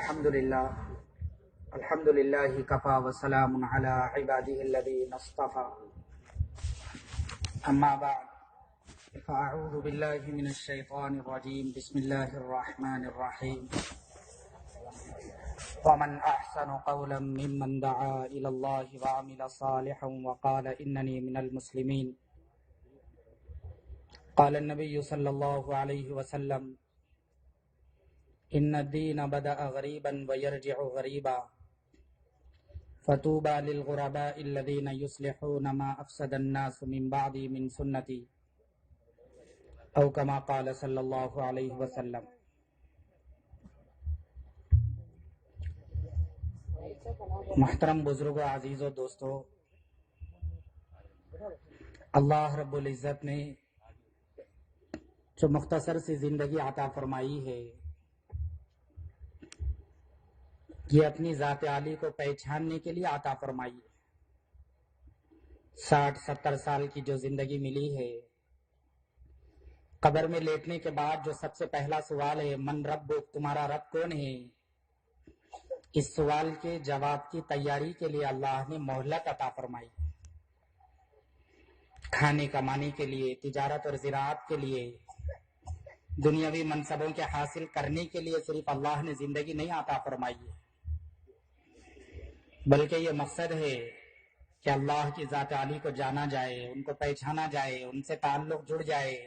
الحمد للہ کفا وسلام علی عبادہ الذین اصطفى اما بعد فاعوذ باللہ من الشیطان الرجیم بسم اللہ الرحمن الرحیم ومن احسن قولا ممن دعا الى اللہ وعمل صالحا وقال اننی من المسلمین قال النبی صلی اللہ علیہ وسلم ان الدین بدأ غریبا ویرجع غریبا فطوبى للغرباء الذين يصلحون ما افسد الناس من بعدي من سنتي او كما قال صلی اللہ علیہ وسلم۔ محترم بزرگوں، عزیزوں، دوستوں، اللہ رب العزت نے جو مختصر سی زندگی عطا فرمائی ہے، یہ اپنی ذات عالی کو پہچاننے کے لیے عطا فرمائی ہے۔ 60-70 سال کی جو زندگی ملی ہے، قبر میں لیٹنے کے بعد جو سب سے پہلا سوال ہے، من ربک، تمہارا رب کون ہے، اس سوال کے جواب کی تیاری کے لیے اللہ نے مہلت عطا فرمائی۔ کھانے کمانے کے لیے، تجارت اور زراعت کے لیے، دنیاوی منصبوں کے حاصل کرنے کے لیے صرف اللہ نے زندگی نہیں عطا فرمائی ہے، بلکہ یہ مقصد ہے کہ اللہ کی ذات عالی کو جانا جائے، ان کو پہچانا جائے، ان سے تعلق جڑ جائے،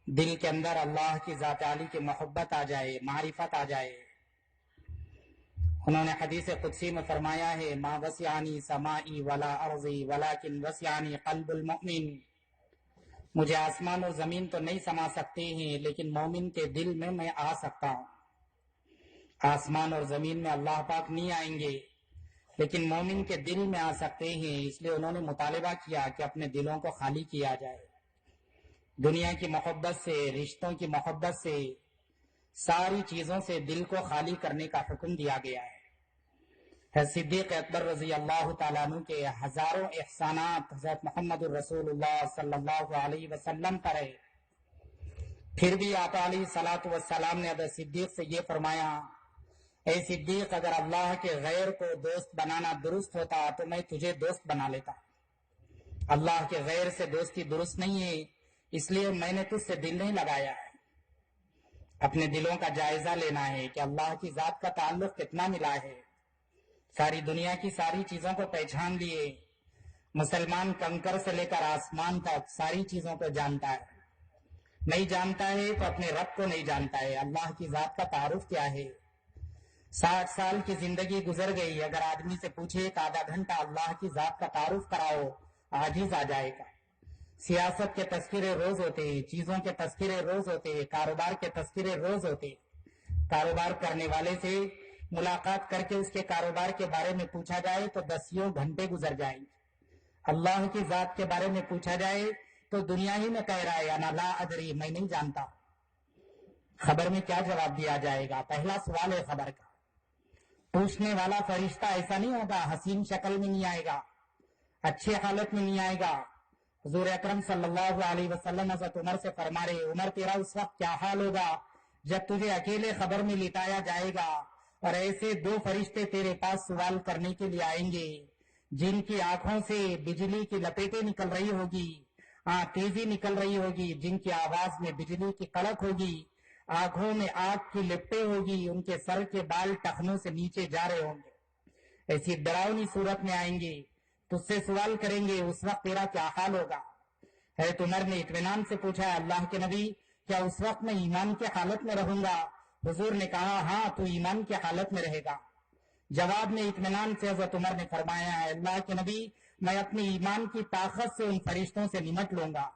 دل کے اندر اللہ کی ذات عالی کی محبت آ جائے، معرفت آ جائے۔ انہوں نے حدیث قدسی میں فرمایا ہے، ما وسعنی سمائی ولا ارضی ولکن وسعنی قلب المؤمن، مجھے آسمان اور زمین تو نہیں سما سکتے ہیں، لیکن مومن کے دل میں میں آ سکتا ہوں۔ آسمان اور زمین میں اللہ پاک نہیں آئیں گے، لیکن مومن کے دل میں آ سکتے ہیں۔ اس لیے انہوں نے مطالبہ کیا کہ اپنے دلوں کو خالی کیا جائے، دنیا کی محبت سے، رشتوں کی محبت سے، ساری چیزوں سے دل کو خالی کرنے کا حکم دیا گیا ہے۔ صدیق اکبر رضی اللہ تعالیٰ عنہ کے ہزاروں احسانات حضرت محمد الرسول اللہ صلی اللہ علیہ وسلم پر ہے، پھر بھی آپ علیہ الصلوۃ والسلام نے حضرت صدیق سے یہ فرمایا، اے صدیق، اگر اللہ کے غیر کو دوست بنانا درست ہوتا تو میں تجھے دوست بنا لیتا۔ اللہ کے غیر سے دوستی درست نہیں ہے، اس لیے میں نے تجھ سے دل نہیں لگایا ہے۔ اپنے دلوں کا جائزہ لینا ہے کہ اللہ کی ذات کا تعلق کتنا ملا ہے۔ ساری دنیا کی ساری چیزوں کو پہچان لیے، مسلمان کنکر سے لے کر آسمان تک ساری چیزوں کو جانتا ہے، نہیں جانتا ہے تو اپنے رب کو نہیں جانتا ہے۔ اللہ کی ذات کا تعارف کیا ہے؟ 60 سال کی زندگی گزر گئی، اگر آدمی سے پوچھے ایک آدھا گھنٹہ اللہ کی ذات کا تعارف کراؤ، عاجز آ جائے گا۔ سیاست کے تذکرے روز ہوتے ہیں، چیزوں کے تذکرے روز ہوتے ہیں، کاروبار کے تذکرے روز ہوتے ہیں۔ کاروبار کرنے والے سے ملاقات کر کے اس کے کاروبار کے بارے میں پوچھا جائے تو 10 گھنٹے گزر جائیں گے۔ اللہ کی ذات کے بارے میں پوچھا جائے تو دنیا ہی میں کہہ رہا ہے انا لا ادری، میں نہیں جانتا۔ خبر میں کیا جواب دیا جائے گا؟ پہلا سوال ہے خبر کا۔ پوچھنے والا فرشتہ ایسا نہیں ہوگا، حسین شکل میں نہیں آئے گا، اچھے حالت میں نہیں آئے گا۔ حضور اکرم صلی اللہ علیہ وسلم حضرت عمر سے فرما رہے، عمر تیرا اس وقت کیا حال ہوگا جب تجھے اکیلے خبر میں لٹایا جائے گا اور ایسے 2 فرشتے تیرے پاس سوال کرنے کے لیے آئیں گے جن کی آنکھوں سے بجلی کی لپیٹیں نکل رہی ہوگی، تیزی نکل رہی ہوگی، جن کی آواز میں بجلی کی کڑک ہوگی، آنکھوں میں آگ کی لپٹیں ہوگی، ان کے سر کے بال ٹخنوں سے نیچے جا رہے ہوں گے، ایسی ڈراؤنی صورت میں آئیں گے، تجھ سے سوال کریں گے، اس وقت تیرا کیا حال ہوگا؟ حضرت عمر نے اطمینان سے پوچھا، اللہ کے نبی، کیا اس وقت میں ایمان کی حالت میں رہوں گا؟ حضور نے کہا، ہاں، تو ایمان کی حالت میں رہے گا۔ جواب میں اطمینان سے حضرت عمر نے فرمایا ہے، اللہ کے نبی، میں اپنی ایمان کی طاقت سے ان فرشتوں سے نمٹ لوں گا۔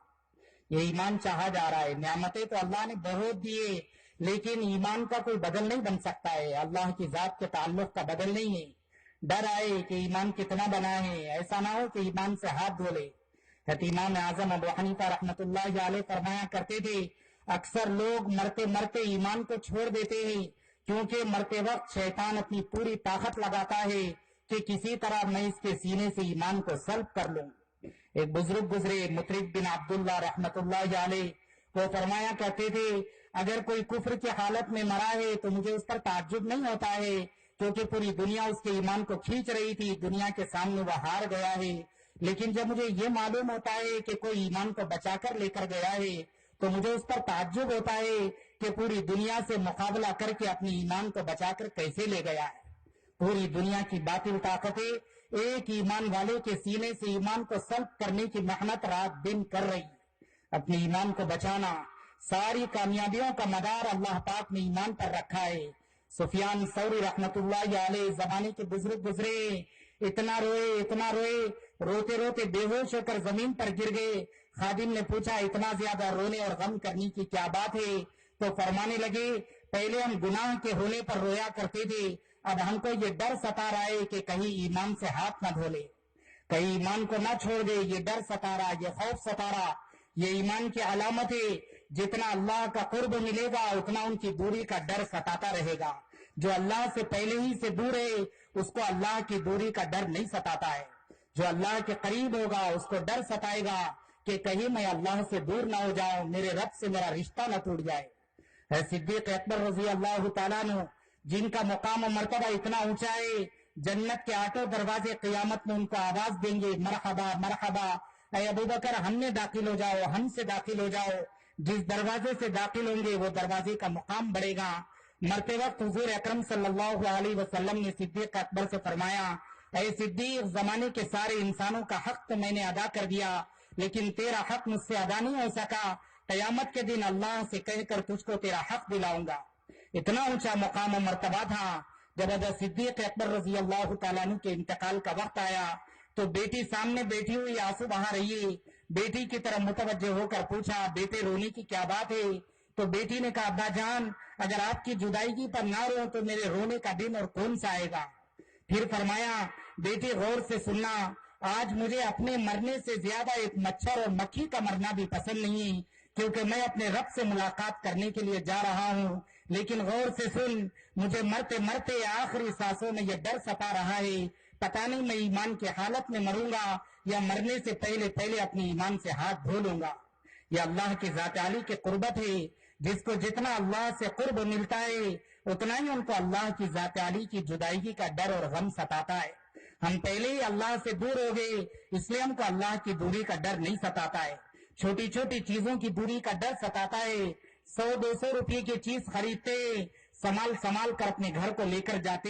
یہ ایمان چاہا جا رہا ہے، نعمتیں تو اللہ نے بہت دیے، لیکن ایمان کا کوئی بدل نہیں بن سکتا ہے، اللہ کی ذات کے تعلق کا بدل نہیں ہے۔ ڈر آئے کہ ایمان کتنا بنا ہے، ایسا نہ ہو کہ ایمان سے ہاتھ دھو لے۔ امام اعظم ابو حنیفہ رحمۃ اللہ علیہ فرمایا کرتے تھے، اکثر لوگ مرتے مرتے ایمان کو چھوڑ دیتے ہیں، کیونکہ مرتے وقت شیطان اپنی پوری طاقت لگاتا ہے کہ کسی طرح میں اس کے سینے سے ایمان کو سلب کر لوں۔ ایک بزرگ گزرے، مطرب بن عبداللہ رحمۃ اللہ علیہ، وہ فرمایا کرتے تھے، اگر کوئی کفر کی حالت میں مرا ہے تو مجھے اس پر تعجب نہیں ہوتا ہے، کیونکہ پوری دنیا اس کے ایمان کو کھینچ رہی تھی، دنیا کے سامنے وہ ہار گیا ہے۔ لیکن جب مجھے یہ معلوم ہوتا ہے کہ کوئی ایمان کو بچا کر لے کر گیا ہے تو مجھے اس پر تعجب ہوتا ہے کہ پوری دنیا سے مقابلہ کر کے اپنی ایمان کو بچا کر کیسے لے گیا ہے۔ پوری دنیا کی باطل طاقتیں ایک ایمان والے کے سینے سے ایمان کو سلب کرنے کی محنت رات دن کر رہی، اپنے ایمان کو بچانا۔ ساری کامیابیوں کا مدار اللہ پاک نے ایمان پر رکھا ہے۔ سفیان ثوری رحمت اللہ علیہ زمانے کے بزرگ گزرے، اتنا روئے، روتے روتے بے ہوش ہو کر زمین پر گر گئے۔ خادم نے پوچھا اتنا زیادہ رونے اور غم کرنے کی کیا بات ہے؟ تو فرمانے لگے پہلے ہم گناہ کے ہونے پر رویا کرتے تھے، اب ہم کو یہ ڈر ستا رہا ہے کہ کہیں ایمان سے ہاتھ نہ دھو لے، کہیں ایمان کو نہ چھوڑ دے۔ یہ ڈر ستا رہا، یہ خوف ستا رہا۔ یہ ایمان کی علامت ہے، جتنا اللہ کا قرب ملے گا اتنا ان کی دوری کا ڈر ستاتا رہے گا۔ جو اللہ سے پہلے ہی سے دور ہے اس کو اللہ کی دوری کا ڈر نہیں ستاتا ہے، جو اللہ کے قریب ہوگا اس کو ڈر ستائے گا کہ کہیں میں اللہ سے دور نہ ہو جاؤں، میرے رب سے میرا رشتہ نہ ٹوٹ جائے۔ ہے صدیق اکبر رضی اللہ تعالیٰ عنہ، جن کا مقام و مرتبہ اتنا اونچا ہے، جنت کے آٹھوں دروازے قیامت میں ان کو آواز دیں گے، مرحبا مرحبا، اے ابوبکر ہم میں داخل ہو جاؤ، ہم سے داخل ہو جاؤ۔ جس دروازے سے داخل ہوں گے وہ دروازے کا مقام بڑھے گا۔ مرتے وقت حضور اکرم صلی اللہ علیہ وسلم نے صدیق اکبر سے فرمایا، اے صدیق زمانے کے سارے انسانوں کا حق تو میں نے ادا کر دیا، لیکن تیرا حق مجھ سے ادا نہیں ہو سکا، قیامت کے دن اللہ سے کہہ کر تجھ کو تیرا حق دلاؤں گا۔ اتنا اونچا مقام و مرتبہ تھا۔ جب حضرت صدیق اکبر رضی اللہ تعالیٰ عنہ کے انتقال کا وقت آیا تو بیٹی سامنے بیٹھی ہوئی آنسو بہا رہی ہے، بیٹی کی طرف متوجہ ہو کر پوچھا بیٹے رونے کی کیا بات ہے؟ تو بیٹی نے کہا ابا جان اگر آپ کی جدائیگی پر نہ رو تو میرے رونے کا دن اور کون سا آئے گا؟ پھر فرمایا بیٹی غور سے سننا، آج مجھے اپنے مرنے سے زیادہ ایک مچھر اور مکھی کا مرنا بھی پسند نہیں، کیونکہ میں اپنے رب سے ملاقات کرنے کے لیے جا رہا ہوں۔ لیکن غور سے سن، مجھے مرتے مرتے آخری سانسوں میں یہ ڈر ستا رہا ہے، پتہ نہیں میں ایمان کی حالت میں مروں گا یا مرنے سے پہلے پہلے اپنے ایمان سے ہاتھ دھو لوں گا۔ یہ اللہ کی ذات عالی کی قربت ہے، جس کو جتنا اللہ سے قرب ملتا ہے اتنا ہی ان کو اللہ کی ذات عالی کی جدائیگی کا ڈر اور غم ستاتا ہے۔ ہم پہلے ہی اللہ سے دور ہو گئے، اس لیے ہم کو اللہ کی دوری کا ڈر نہیں ستاتا ہے۔ چھوٹی چھوٹی چیزوں کی دوری کا ڈر ستاتا ہے۔ 100-200 روپے کی چیز خریدتے سنبھال کر اپنے گھر کو لے کر جاتے۔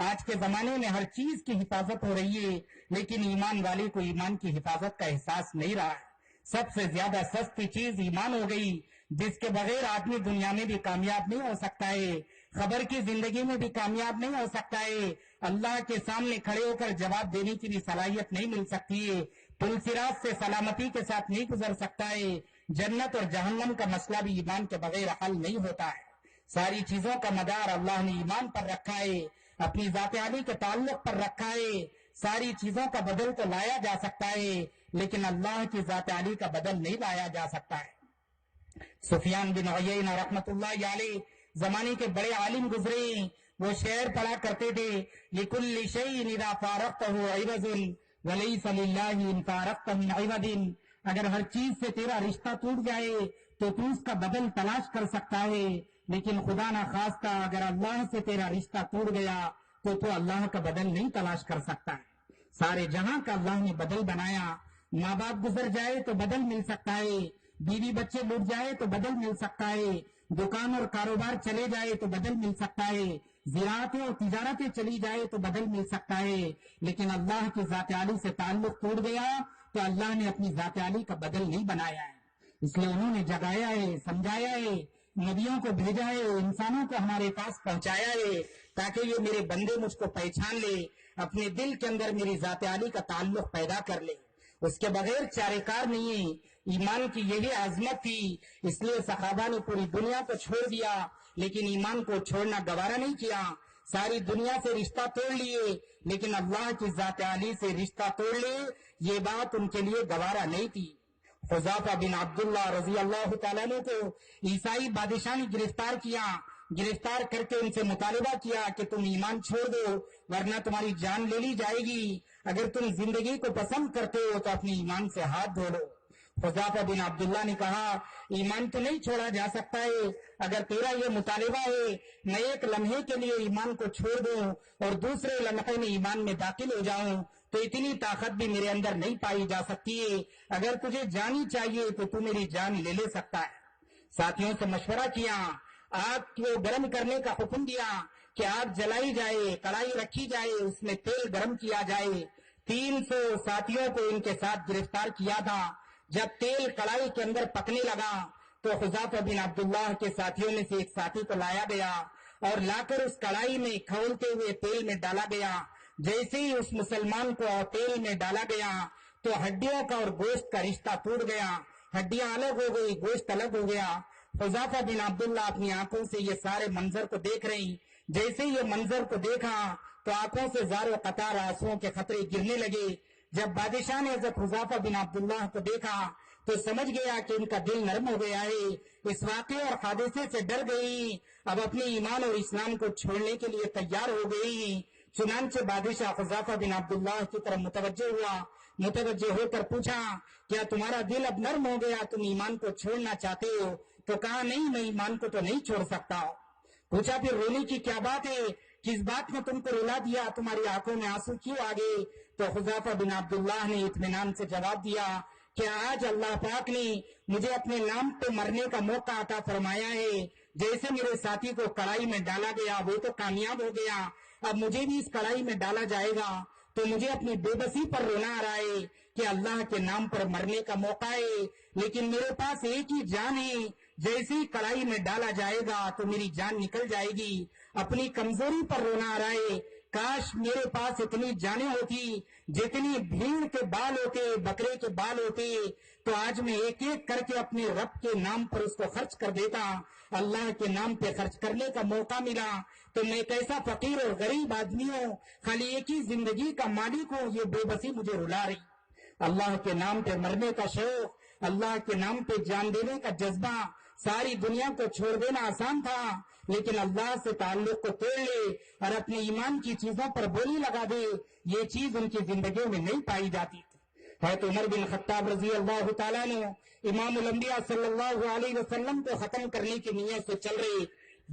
آج کے زمانے میں ہر چیز کی حفاظت ہو رہی ہے، لیکن ایمان والے کو ایمان کی حفاظت کا احساس نہیں رہا ہے۔ سب سے زیادہ سستی چیز ایمان ہو گئی، جس کے بغیر آدمی دنیا میں بھی کامیاب نہیں ہو سکتا ہے، خبر کی زندگی میں بھی کامیاب نہیں ہو سکتا ہے، اللہ کے سامنے کھڑے ہو کر جواب دینے کی بھی صلاحیت نہیں مل سکتی ہے، پل صراط سے سلامتی کے ساتھ نہیں گزر سکتا ہے، جنت اور جہنم کا مسئلہ بھی ایمان کے بغیر حل نہیں ہوتا ہے۔ ساری چیزوں کا مدار اللہ نے ایمان پر رکھا ہے، اپنی ذات عالی کے تعلق پر رکھا ہے۔ ساری چیزوں کا بدل تو لایا جا سکتا ہے، لیکن اللہ کی ذات عالی کا بدل نہیں لایا جا سکتا ہے۔ سفیان بن عیینہ رحمت اللہ علیہ زمانے کے بڑے عالم گزرے، وہ شعر پڑھا کرتے تھے، لِكُلِّ شَيْءٍ إِذَا فَارَقْتَهُ عِوَضٌ وَلَيْسَ لِلَّهِ إِن فَارَقْتَ مِنْ عِوَضٍ۔ اگر ہر چیز سے تیرا رشتہ ٹوٹ جائے تو تو اس کا بدل تلاش کر سکتا ہے، لیکن خدا نہ خواستہ اگر اللہ سے تیرا رشتہ ٹوٹ گیا تو اللہ کا بدل نہیں تلاش کر سکتا ہے۔ سارے جہاں کا اللہ نے بدل بنایا، ماں باپ گزر جائے تو بدل مل سکتا ہے، بیوی بچے لٹ جائے تو بدل مل سکتا ہے، دکان اور کاروبار چلے جائے تو بدل مل سکتا ہے، زراعتیں اور تجارتیں چلی جائے تو بدل مل سکتا ہے، لیکن اللہ کی ذات عالی سے تعلق ٹوٹ گیا تو اللہ نے اپنی ذات عالی کا بدل نہیں بنایا ہے۔ اس لیے انہوں نے جگایا ہے، سمجھایا ہے، نبیوں کو بھیجا ہے، انسانوں کو ہمارے پاس پہنچایا ہے تاکہ یہ میرے بندے مجھ کو پہچان لے، اپنے دل کے اندر میری ذات عالی کا تعلق پیدا کر لے۔ اس کے بغیر چارے کار نہیں ہے۔ ایمان کی یہی عظمت تھی، اس لیے صحابہ نے پوری دنیا کو چھوڑ دیا، لیکن ایمان کو چھوڑنا گوارا نہیں کیا۔ ساری دنیا سے رشتہ توڑ لیے، لیکن اللہ کی ذات عالی سے رشتہ توڑ لے، یہ بات ان کے لیے گوارا نہیں تھی۔ حذیفہ بن عبداللہ رضی اللہ تعالیٰ عنہ کو عیسائی بادشاہ نے گرفتار کر کے ان سے مطالبہ کیا کہ تم ایمان چھوڑ دو ورنہ تمہاری جان لے لی جائے گی، اگر تم زندگی کو پسند کرتے ہو تو اپنے ایمان سے ہاتھ دھو لو۔ حذیفہ بن عبداللہ نے کہا ایمان تو نہیں چھوڑا جا سکتا ہے، اگر تیرا یہ مطالبہ ہے میں ایک لمحے کے لیے ایمان کو چھوڑ دوں اور دوسرے لمحے میں ایمان میں داخل ہو جاؤں تو اتنی طاقت بھی میرے اندر نہیں پائی جا سکتی ہے، اگر تجھے جانی چاہیے تو تو میری جان لے سکتا ہے۔ ساتھیوں سے مشورہ کیا، آگ کو گرم کرنے کا حکم دیا کہ آگ جلائی جائے، کڑائی رکھی جائے، اس میں تیل گرم کیا جائے۔ 300 ساتھیوں کو ان کے ساتھ گرفتار کیا تھا۔ جب تیل کڑائی کے اندر پکنے لگا تو حذیفہ بن عبداللہ کے ساتھیوں میں سے ایک ساتھی کو لایا گیا اور لا کر اس کڑائی میں کھولتے ہوئے تیل میں ڈالا گیا۔ جیسے ہی اس مسلمان کو تیل میں ڈالا گیا تو ہڈیوں کا اور گوشت کا رشتہ ٹوٹ گیا، ہڈیاں الگ ہو گئی، گوشت الگ ہو گیا۔ حذیفہ بن عبداللہ اپنی آنکھوں سے یہ سارے منظر کو دیکھ رہی، جیسے یہ منظر کو دیکھا تو آنکھوں سے زار و قطار آنسوؤں کے خطرے گرنے لگے۔ جب بادشاہ نے حضرت حذیفہ بن عبداللہ کو دیکھا تو سمجھ گیا کہ ان کا دل نرم ہو گیا ہے، اس واقعے اور حادثے سے ڈر گئی، اب اپنے ایمان اور اسلام کو چھوڑنے کے لیے تیار ہو گئی۔ چنانچہ بادشاہ حذیفہ بن عبداللہ کی طرف متوجہ ہوا، متوجہ ہو کر پوچھا کیا تمہارا دل اب نرم ہو گیا، تم ایمان کو چھوڑنا چاہتے ہو؟ تو کہا نہیں، میں ایمان کو تو نہیں چھوڑ سکتا۔ پوچھا پھر رونے کی کیا بات ہے، کس بات نے تم کو رلا دیا، تمہاری آنکھوں میں آنسو کیوں آ گئے؟ تو حذیفہ بن عبداللہ نے اطمینان سے جواب دیا کہ آج اللہ پاک نے مجھے اپنے نام پہ مرنے کا موقع عطا فرمایا ہے، جیسے میرے ساتھی کو کڑائی میں ڈالا گیا وہ تو کامیاب ہو گیا، اب مجھے بھی اس کڑائی میں ڈالا جائے گا تو مجھے اپنی بے بسی پر رونا آ رہا ہے کہ اللہ کے نام پر مرنے کا موقع ہے، لیکن میرے پاس ایک ہی جان ہے، جیسے ہی کڑائی میں ڈالا جائے گا تو میری جان نکل جائے گی، اپنی کمزوری پر رونا آ رہا ہے، کاش میرے پاس اتنی جانیں ہوتی جتنی بھیڑ کے بال ہوتے، بکرے کے بال ہوتے، تو آج میں ایک ایک کر کے اپنے رب کے نام پر اس کو خرچ کر دیتا، اللہ کے نام پہ خرچ کرنے کا موقع ملا تو میں کیسا فقیر اور غریب آدمی ہوں، خالی ایک ہی زندگی کا مالک ہوں، یہ بے بسی مجھے رلا رہی۔ اللہ کے نام پہ مرنے کا شوق، اللہ کے نام پہ جان دینے کا جذبہ، ساری دنیا کو چھوڑ دینا آسان تھا، لیکن اللہ سے تعلق کو توڑ لے اور اپنے ایمان کی چیزوں پر بولی لگا دے، یہ چیز ان کی زندگیوں میں نہیں پائی جاتی تھی۔ حضرت عمر بن خطاب رضی اللہ تعالیٰ نے امام الانبیاء صلی اللہ علیہ وسلم کو ختم کرنے کی نیت سے چل رہے،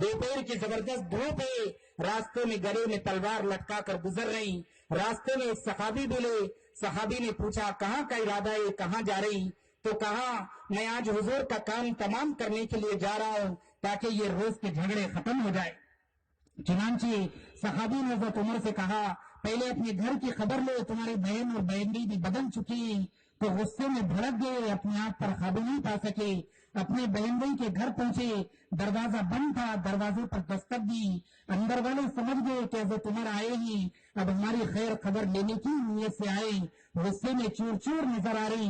دوپہر کی زبردست دھوپ ہے، راستے میں گلے میں تلوار لٹکا کر گزر رہی، راستے میں ایک صحابی ملے، صحابی نے پوچھا کہاں کا ارادہ ہے، کہاں جا رہی؟ تو کہا میں آج حضور کا کام تمام کرنے کے لیے جا رہا ہوں تاکہ یہ روز کے جھگڑے ختم ہو جائے۔ چنانچہ صحابی نے حضرت عمر سے کہا پہلے اپنے گھر کی خبر لے، تمہاری بہن اور بہنی بھی بدل چکی، تو غصے میں بھڑک گئے، اپنے آپ پر قابو نہیں پا سکے، اپنے بہن بھائی کے گھر پہنچے، دروازہ بند تھا، دروازے پر دستک دی، اندر والے سمجھ گئے کہ حضرت عمر آئے ہی، اب ہماری خیر خبر لینے کی نیت سے آئے، غصے میں چور چور نظر آ رہی،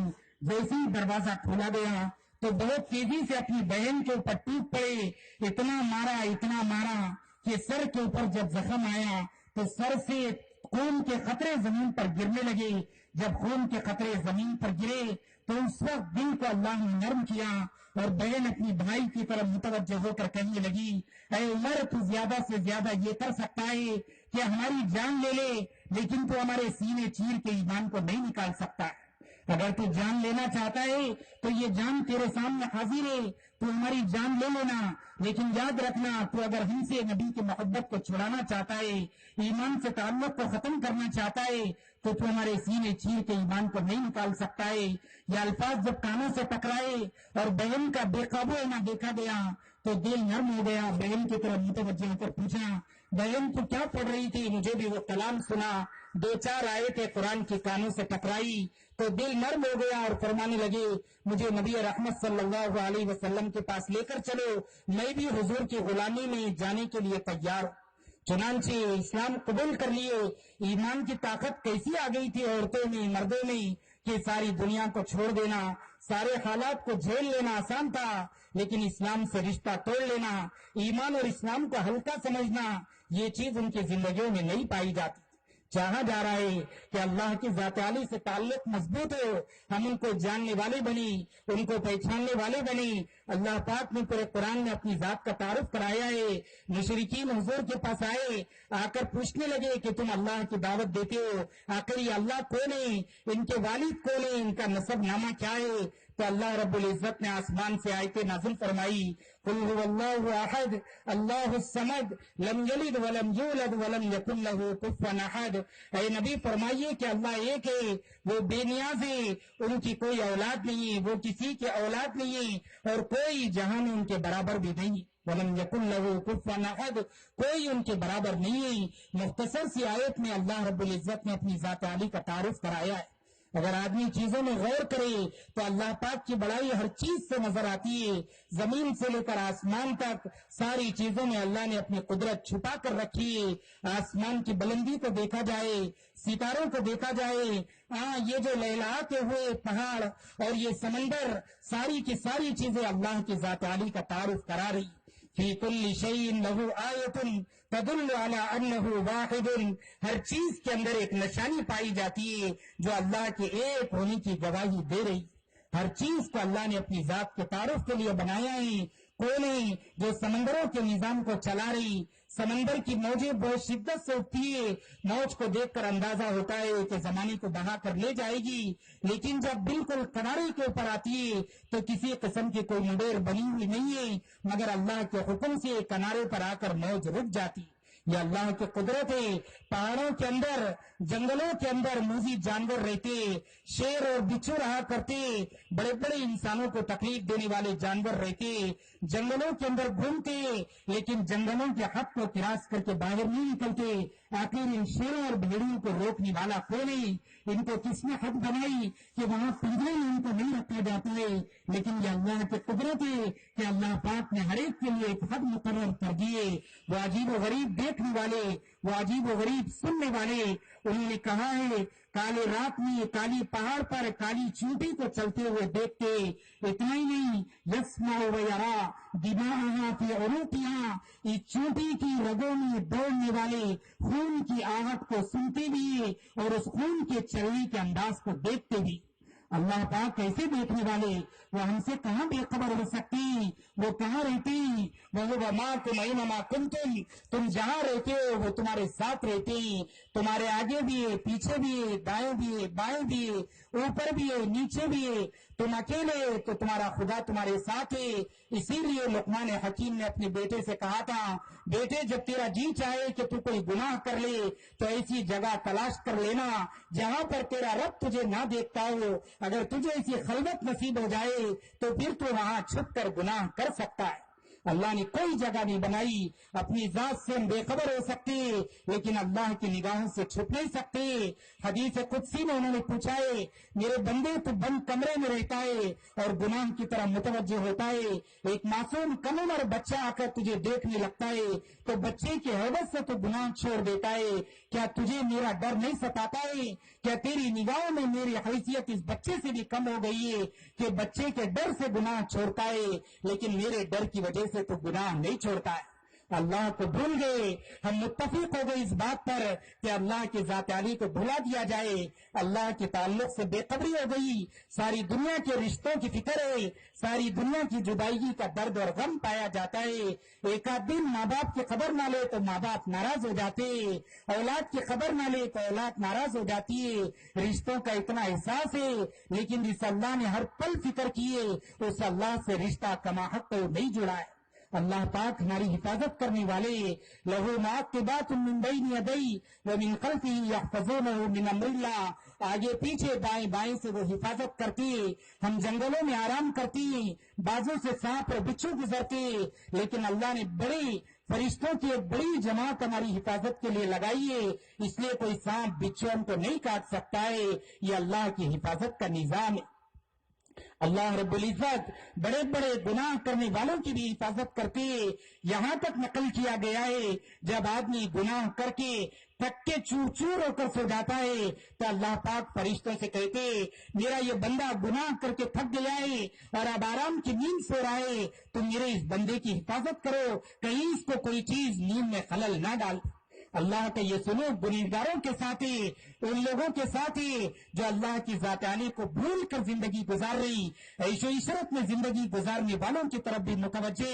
جیسے ہی دروازہ کھولا گیا تو بہت تیزی سے اپنی بہن کے اوپر ٹوٹ پڑے، اتنا مارا کہ سر کے اوپر جب زخم آیا تو سر سے خون کے قطرے زمین پر گرنے لگے، جب خون کے قطرے زمین پر گرے تو اس وقت دل کو اللہ نے نرم کیا اور بہن اپنی بھائی کی طرف متوجہ ہو کر کہنے لگی اے عمر تو زیادہ سے زیادہ یہ کر سکتا ہے کہ ہماری جان لے لے، لیکن تو ہمارے سینے چیر کے ایمان کو نہیں نکال سکتا، اگر تو جان لینا چاہتا ہے تو یہ جان تیرے سامنے حاضر ہے، تو ہماری جان لے لینا، لیکن یاد رکھنا تو اگر ہم سے نبی کی محبت کو چھڑانا چاہتا ہے، ایمان سے تعلق کو ختم کرنا چاہتا ہے تو ہمارے سینے چیر کے ایمان کو نہیں نکال سکتا ہے۔ یہ الفاظ جب کانوں سے ٹکرائے اور بہن کا بے قابو ہونا دیکھا گیا تو دل نرم ہو گیا، بہن کی طرف متوجہ ہو کر پوچھا بہن تو کیا پڑھ رہی تھی؟ مجھے بھی وہ کلام سنا، 2-4 آیتیں قرآن کی کانوں سے ٹکرائی تو دل نرم ہو گیا اور فرمانے لگے مجھے نبی رحمت صلی اللہ علیہ وسلم کے پاس لے کر چلو، میں بھی حضور کی غلامی میں جانے کے لیے تیار ہوں۔ چنانچہ اسلام قبول کر لیے، ایمان کی طاقت کیسی آ گئی تھی عورتوں میں، مردوں میں، کہ ساری دنیا کو چھوڑ دینا، سارے حالات کو جھیل لینا آسان تھا، لیکن اسلام سے رشتہ توڑ لینا، ایمان اور اسلام کو ہلکا سمجھنا، یہ چیز ان کی زندگیوں میں نہیں پائی جاتی۔ چاہا جا رہا ہے کہ اللہ کی ذات عالی سے تعلق مضبوط ہو، ہم ان کو جاننے والے بنی، ان کو پہچاننے والے بنی۔ اللہ پاک نے پورے قرآن میں اپنی ذات کا تعارف کرایا ہے، مشرکین حضور کے پاس آئے، آ کر پوچھنے لگے کہ تم اللہ کی دعوت دیتے ہو، آخر یہ اللہ کون ہے، ان کے والد کون ہے، ان کا نسب نامہ کیا ہے؟ تو اللہ رب العزت نے آسمان سے آیتیں نازل فرمائی، قل هو اللہ احد اللہ الصمد لم یلد ولم یولد ولم یکن لہ کفوا احد۔ اے نبی فرمائیے کہ اللہ ایک ہے، وہ بے نیاز ہے، ان کی کوئی اولاد نہیں ہے، وہ کسی کے اولاد نہیں ہے، اور کوئی جہاں میں ان کے برابر بھی نہیں، ولم یکن لہ کفوا احد، کوئی ان کے برابر نہیں ہے۔ مختصر سی آیت میں اللہ رب العزت نے اپنی ذات عالی کا تعارف کرایا ہے۔ اگر آدمی چیزوں میں غور کرے تو اللہ پاک کی بڑائی ہر چیز سے نظر آتی ہے۔ زمین سے لے کر آسمان تک ساری چیزوں میں اللہ نے اپنی قدرت چھپا کر رکھی ہے۔ آسمان کی بلندی کو دیکھا جائے، ستاروں کو دیکھا جائے، یہ جو لہلاتے ہوئے پہاڑ اور یہ سمندر، ساری کی ساری چیزیں اللہ کی ذات عالی کا تعارف کرا رہی۔ فی کل شیء لہ آیۃ تدل علی انہ واحد، ہر چیز کے اندر ایک نشانی پائی جاتی ہے جو اللہ کے ایک ہونے کی گواہی دے رہی۔ ہر چیز کو اللہ نے اپنی ذات کے تعارف کے لیے بنایا ہے۔ کوئی جو سمندروں کے نظام کو چلا رہی، سمندر کی موجیں بہت شدت سے اٹھتی ہے، موج کو دیکھ کر اندازہ ہوتا ہے کہ زمانے کو بہا کر لے جائے گی، لیکن جب بالکل کنارے کے اوپر آتی ہے تو کسی قسم کی کوئی مڈیر بنی ہوئی نہیں ہے، مگر اللہ کے حکم سے کنارے پر آ کر موج رک جاتی۔ یہ اللہ کی قدرت ہے۔ پہاڑوں کے اندر، جنگلوں کے اندر موذی جانور رہتے، شیر اور بچھو رہا کرتے، بڑے بڑے انسانوں کو تکلیف دینے والے جانور رہتے، جنگلوں کے اندر گھومتے، لیکن جنگلوں کے حد کو کراس کر کے باہر نہیں نکلتے۔ آخر ان شیروں اور بھیڑیوں کو روکنے والا کون ہے؟ ان کو کس نے حد بنائی کہ وہاں پنجرے میں ان کو نہیں رکھا جاتا ہے؟ لیکن یہ اللہ کی قدرت ہے کہ اللہ پاک نے ہر ایک کے لیے ایک حد مقرر کر دیے۔ وہ عجیب و غریب دیکھنے والے، وہ عجیب و غریب سننے والے، انہوں نے کہا ہے کالے رات میں کالی پہاڑ پر کالی چونٹی کو چلتے ہوئے دیکھتے، اتنا ہی نہیں یسمع و یرا دماغها فی عروقها، اس چونٹی کی رگوں میں دوڑنے والے خون کی آہٹ کو سنتے بھی اور اس خون کے چلنے کے انداز کو دیکھتے بھی۔ اللہ پاک کیسے دیکھنے والے، وہ ہم سے کہاں بے خبر ہو سکتی، وہ کہاں رہتی، وہ معکم اینما کنتم، تم جہاں رہتے ہو وہ تمہارے ساتھ رہتے ہیں، تمہارے آگے بھی ہے، پیچھے بھی ہے، دائیں بھی ہے، بائیں بھی ہے، اوپر بھی ہے، نیچے بھی ہے، تم اکیلے تو تمہارا خدا تمہارے ساتھ ہے۔ اسی لیے لقمان حکیم نے اپنے بیٹے سے کہا تھا، بیٹے جب تیرا جی چاہے کہ تو کوئی گناہ کر لے تو ایسی جگہ تلاش کر لینا جہاں پر تیرا رب تجھے نہ دیکھتا ہو، اگر تجھے ایسی خلوت نصیب ہو جائے تو پھر تو وہاں چھپ کر گناہ کر سکتا ہے۔ اللہ نے کوئی جگہ نہیں بنائی، اپنی ذات سے ہم بے خبر ہو سکتے لیکن اللہ کی نگاہوں سے چھپ نہیں سکتے۔ حدیث قدسی میں انہوں نے پوچھا ہے، میرے بندے تو بند کمرے میں رہتا ہے اور گناہ کی طرح متوجہ ہوتا ہے، ایک معصوم کم عمر بچہ آ کر تجھے دیکھنے لگتا ہے تو بچے کی حیبت سے تو گناہ چھوڑ دیتا ہے، کیا تجھے میرا ڈر نہیں ستاتا ہے؟ کیا تیری نگاہوں میں میری حیثیت اس بچے سے بھی کم ہو گئی ہے کہ بچے کے ڈر سے گناہ چھوڑتا ہے لیکن میرے ڈر کی وجہ سے تو گناہ نہیں چھوڑتا ہے؟ اللہ کو بھول گئے، ہم متفق ہو گئے اس بات پر کہ اللہ کی ذات عالی کو بھلا دیا جائے، اللہ کے تعلق سے بے خبری ہو گئی، ساری دنیا کے رشتوں کی فکر ہے، ساری دنیا کی جدائی کا درد اور غم پایا جاتا ہے۔ ایک آدھ دن ماں باپ کی خبر نہ لے تو ماں باپ ناراض ہو جاتے، اولاد کی خبر نہ لے تو اولاد ناراض ہو جاتی ہے۔ رشتوں کا اتنا احساس ہے لیکن جس اللہ نے ہر پل فکر کیے اس اللہ سے رشتہ کما حق کو نہیں جڑا ہے۔ اللہ پاک ہماری حفاظت کرنے والے، لہو معقبات من بین یدی ومن خلفہ یحفظونہ من امر اللہ، آگے پیچھے دائیں بائیں سے وہ حفاظت کرتی، ہم جنگلوں میں آرام کرتی، بازوں سے سانپ اور بچھو گزرتے لیکن اللہ نے بڑی فرشتوں کی ایک بڑی جماعت ہماری حفاظت کے لیے لگائی ہے، اس لیے کوئی سانپ بچھو ہم کو نہیں کاٹ سکتا ہے۔ یہ اللہ کی حفاظت کا نظام ہے۔ اللہ رب العزت بڑے بڑے گناہ کرنے والوں کی بھی حفاظت کرتے، یہاں تک نقل کیا گیا ہے جب آدمی گناہ کر کے تھک کے چور چور ہو کر سو جاتا ہے تو اللہ پاک فرشتوں سے کہتے میرا یہ بندہ گناہ کر کے تھک گیا ہے اور اب آرام کی نیند سو رہا ہے، تم میرے اس بندے کی حفاظت کرو، کہیں اس کو کوئی چیز نیند میں خلل نہ ڈال۔ اللہ کا یہ سلوک گنہگاروں کے ساتھ ہے، ان لوگوں کے ساتھ ہے جو اللہ کی ذات عالی کو بھول کر زندگی گزار رہی، عیش و عشرت میں زندگی گزارنے والوں کی طرف بھی متوجہ۔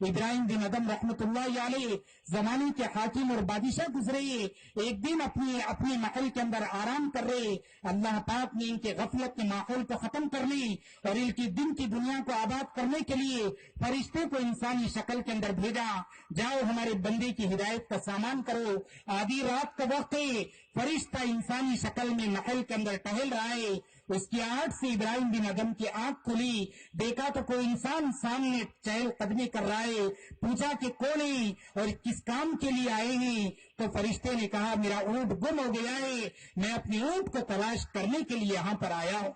ابراہیم بن ادم رحمت اللہ علیہ زمانے کے حاکم اور بادشاہ گزرے، ایک دن اپنے محل کے اندر آرام کر رہے، اللہ پاک نے ان کے غفلت کے ماحول کو ختم کر لی اور ان کی دن کی دنیا کو آباد کرنے کے لیے فرشتے کو انسانی شکل کے اندر بھیجا، جاؤ ہمارے بندے کی ہدایت کا سامان کرو۔ آدھی رات کا وقت ہے، فرشتہ انسانی شکل میں محل کے اندر ٹہل رہا ہے، اس کی آنکھ سے ابراہیم بن ادم کی آنکھ کھلی، دیکھا تو کوئی انسان سامنے چہل قدمی کر رہا ہے، پوچھا کہ کون ہے اور کس کام کے لیے آئے ہیں؟ تو فرشتے نے کہا میرا اونٹ گم ہو گیا ہے، میں اپنے اونٹ کو تلاش کرنے کے لیے یہاں پر آیا ہوں۔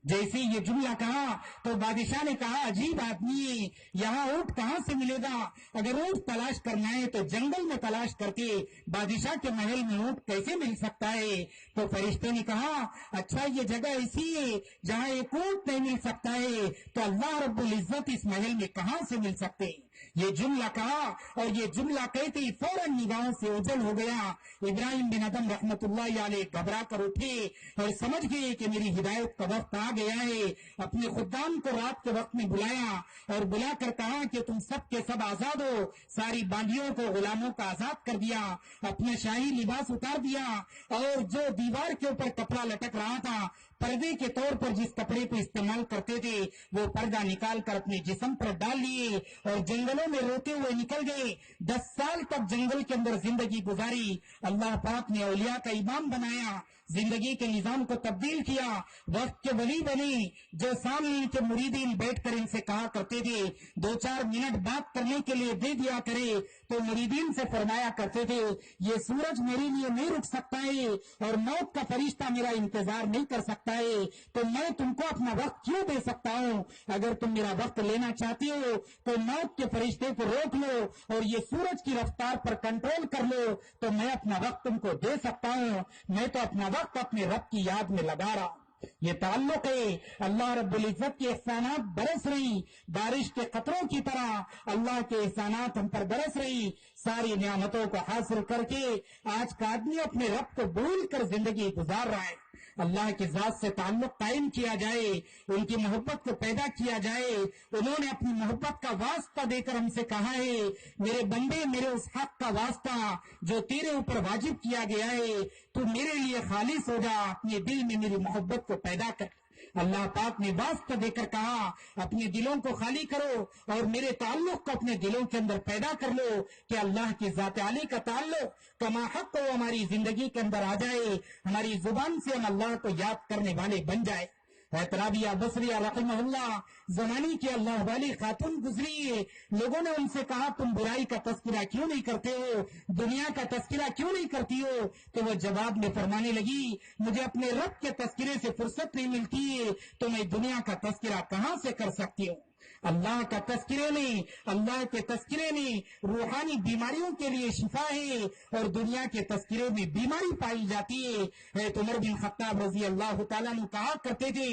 جیسے یہ جملہ کہا تو بادشاہ نے کہا عجیب آدمی ہے، یہاں اونٹ کہاں سے ملے گا؟ اگر اونٹ تلاش کرنا ہے تو جنگل میں تلاش کر کے بادشاہ کے محل میں اونٹ کیسے مل سکتا ہے؟ تو فرشتے نے کہا اچھا یہ جگہ ایسی ہے جہاں ایک اونٹ نہیں مل سکتا ہے تو اللہ رب العزت اس محل میں کہاں سے مل سکتے؟ یہ جملہ کہا اور یہ جملہ کہتے ہی فوراً نگاہوں سے اوجھل ہو گیا۔ ابراہیم بن ادم رحمت اللہ علیہ گھبرا کر اٹھے اور سمجھ گئے کہ میری ہدایت کا وقت آ گیا ہے۔ اپنے خدام کو رات کے وقت میں بلایا اور بلا کر کہا کہ تم سب کے سب آزاد ہو، ساری باندیوں کو غلاموں کا آزاد کر دیا، اپنا شاہی لباس اتار دیا اور جو دیوار کے اوپر کپڑا لٹک رہا تھا پردے کے طور پر جس کپڑے کو استعمال کرتے تھے وہ پردہ نکال کر اپنے جسم پر ڈال لیے اور جنگلوں میں روتے ہوئے نکل گئے۔ 10 سال تک جنگل کے اندر زندگی گزاری، اللہ پاک نے اولیاء کا امام بنایا، زندگی کے نظام کو تبدیل کیا، وقت کے ولی بنے جو سامنے کے مریدین بیٹھ کر ان سے کہا کرتے تھے 2-4 منٹ بات کرنے کے لیے دے دیا کرے تو مریدین سے فرمایا کرتے تھے یہ سورج میرے لیے نہیں رک سکتا ہے اور موت کا فرشتہ میرا انتظار نہیں کر سکتا ہے تو میں تم کو اپنا وقت کیوں دے سکتا ہوں؟ اگر تم میرا وقت لینا چاہتی ہو تو موت کے فرشتے کو روک لو اور یہ سورج کی رفتار پر کنٹرول کر لو تو میں اپنا وقت تم کو دے سکتا ہوں، میں تو اپنا وقت اپنے رب کی یاد میں لگا رہا ہوں۔ یہ تعلق ہے، اللہ رب العزت کے احسانات برس رہی، بارش کے قطروں کی طرح اللہ کے احسانات ہم پر برس رہی، ساری نعمتوں کو حاصل کر کے آج کا آدمی اپنے رب کو بھول کر زندگی گزار رہا ہے۔ اللہ کی ذات سے تعلق قائم کیا جائے، ان کی محبت کو پیدا کیا جائے۔ انہوں نے اپنی محبت کا واسطہ دے کر ہم سے کہا ہے میرے بندے میرے اس حق کا واسطہ جو تیرے اوپر واجب کیا گیا ہے تو میرے لیے خالص ہو جا، اپنے دل میں میری محبت کو پیدا کر۔ اللہ پاک نے واسطہ دے کر کہا اپنے دلوں کو خالی کرو اور میرے تعلق کو اپنے دلوں کے اندر پیدا کر لو کہ اللہ کی ذات عالی کا تعلق کما حق ہو ہماری زندگی کے اندر آ جائے، ہماری زبان سے ہم اللہ کو یاد کرنے والے بن جائے۔ رابعہ بصریہ رحمہ اللہ زمانے کی اللہ والی خاتون گزری ہے، لوگوں نے ان سے کہا تم برائی کا تذکرہ کیوں نہیں کرتے ہو، دنیا کا تذکرہ کیوں نہیں کرتی ہو؟ تو وہ جواب میں فرمانے لگی مجھے اپنے رب کے تذکرے سے فرصت نہیں ملتی ہے تو میں دنیا کا تذکرہ کہاں سے کر سکتی ہوں؟ اللہ کا تذکرے میں، اللہ کے تذکرے میں روحانی بیماریوں کے لیے شفا ہے اور دنیا کے تذکرے میں بیماری پائی جاتی ہے۔ حضرت عمر بن خطاب رضی اللہ تعالیٰ نے کہا کرتے تھے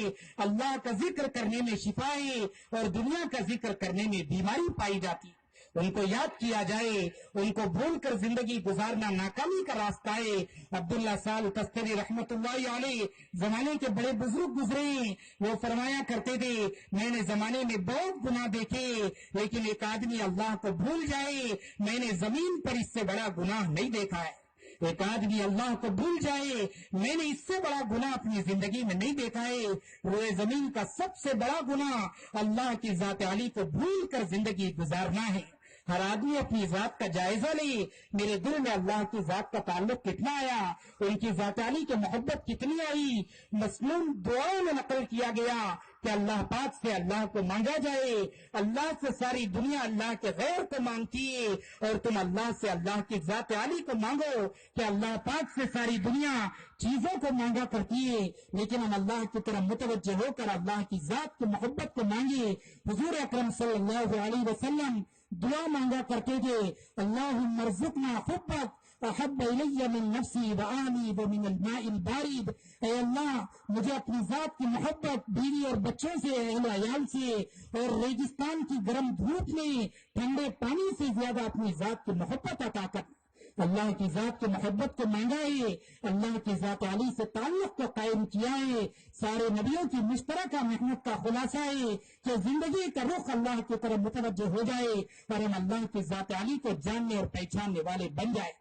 اللہ کا ذکر کرنے میں شفا ہے اور دنیا کا ذکر کرنے میں بیماری پائی جاتی ہے۔ ان کو یاد کیا جائے، ان کو بھول کر زندگی گزارنا ناکامی کا راستہ ہے۔ عبداللہ سال تستری رحمت اللہ علیہ زمانے کے بڑے بزرگ گزرے ہیں، وہ فرمایا کرتے تھے میں نے زمانے میں بہت گناہ دیکھے لیکن ایک آدمی اللہ کو بھول جائے میں نے زمین پر اس سے بڑا گناہ نہیں دیکھا ہے۔ ایک آدمی اللہ کو بھول جائے میں نے اس سے بڑا گناہ اپنی زندگی میں نہیں دیکھا ہے۔ روئے زمین کا سب سے بڑا گناہ اللہ کی ذات عالی کو بھول کر زندگی گزارنا ہے۔ ہر آدمی اپنی ذات کا جائزہ لے، میرے دل میں اللہ کی ذات کا تعلق کتنا آیا، ان کی ذات عالی کی محبت کتنی آئی۔ مسنون دعاؤں میں نقل کیا گیا کہ اللہ پاک سے اللہ کو مانگا جائے، اللہ سے ساری دنیا اللہ کے غیر کو مانگتی ہے اور تم اللہ سے اللہ کی ذات عالی کو مانگو کہ اللہ پاک سے ساری دنیا چیزوں کو مانگا کرتی ہے لیکن ہم اللہ کی طرف متوجہ ہو کر اللہ کی ذات کی محبت کو مانگے۔ حضور اکرم صلی اللہ علیہ وسلم دعا مانگا کرتے تھے اللہم ارزقنا حبک احب الی من نفسی وآنی ومن الماء البارد، اے اللہ مجھے اپنی ذات کی محبت بیوی اور بچوں سے، اہل عیال سے اور ریگستان کی گرم دھوپ میں ٹھنڈے پانی سے زیادہ اپنی ذات کی محبت عطا کر۔ اللہ کی ذات کی محبت کو مانگا ہے، اللہ کی ذات علی سے تعلق کو قائم کیا ہے۔ سارے نبیوں کی مشترکہ محنت کا خلاصہ ہے کہ زندگی کا رخ اللہ کی طرف متوجہ ہو جائے اور ہم اللہ کی ذات علی کو جاننے اور پہچاننے والے بن جائے۔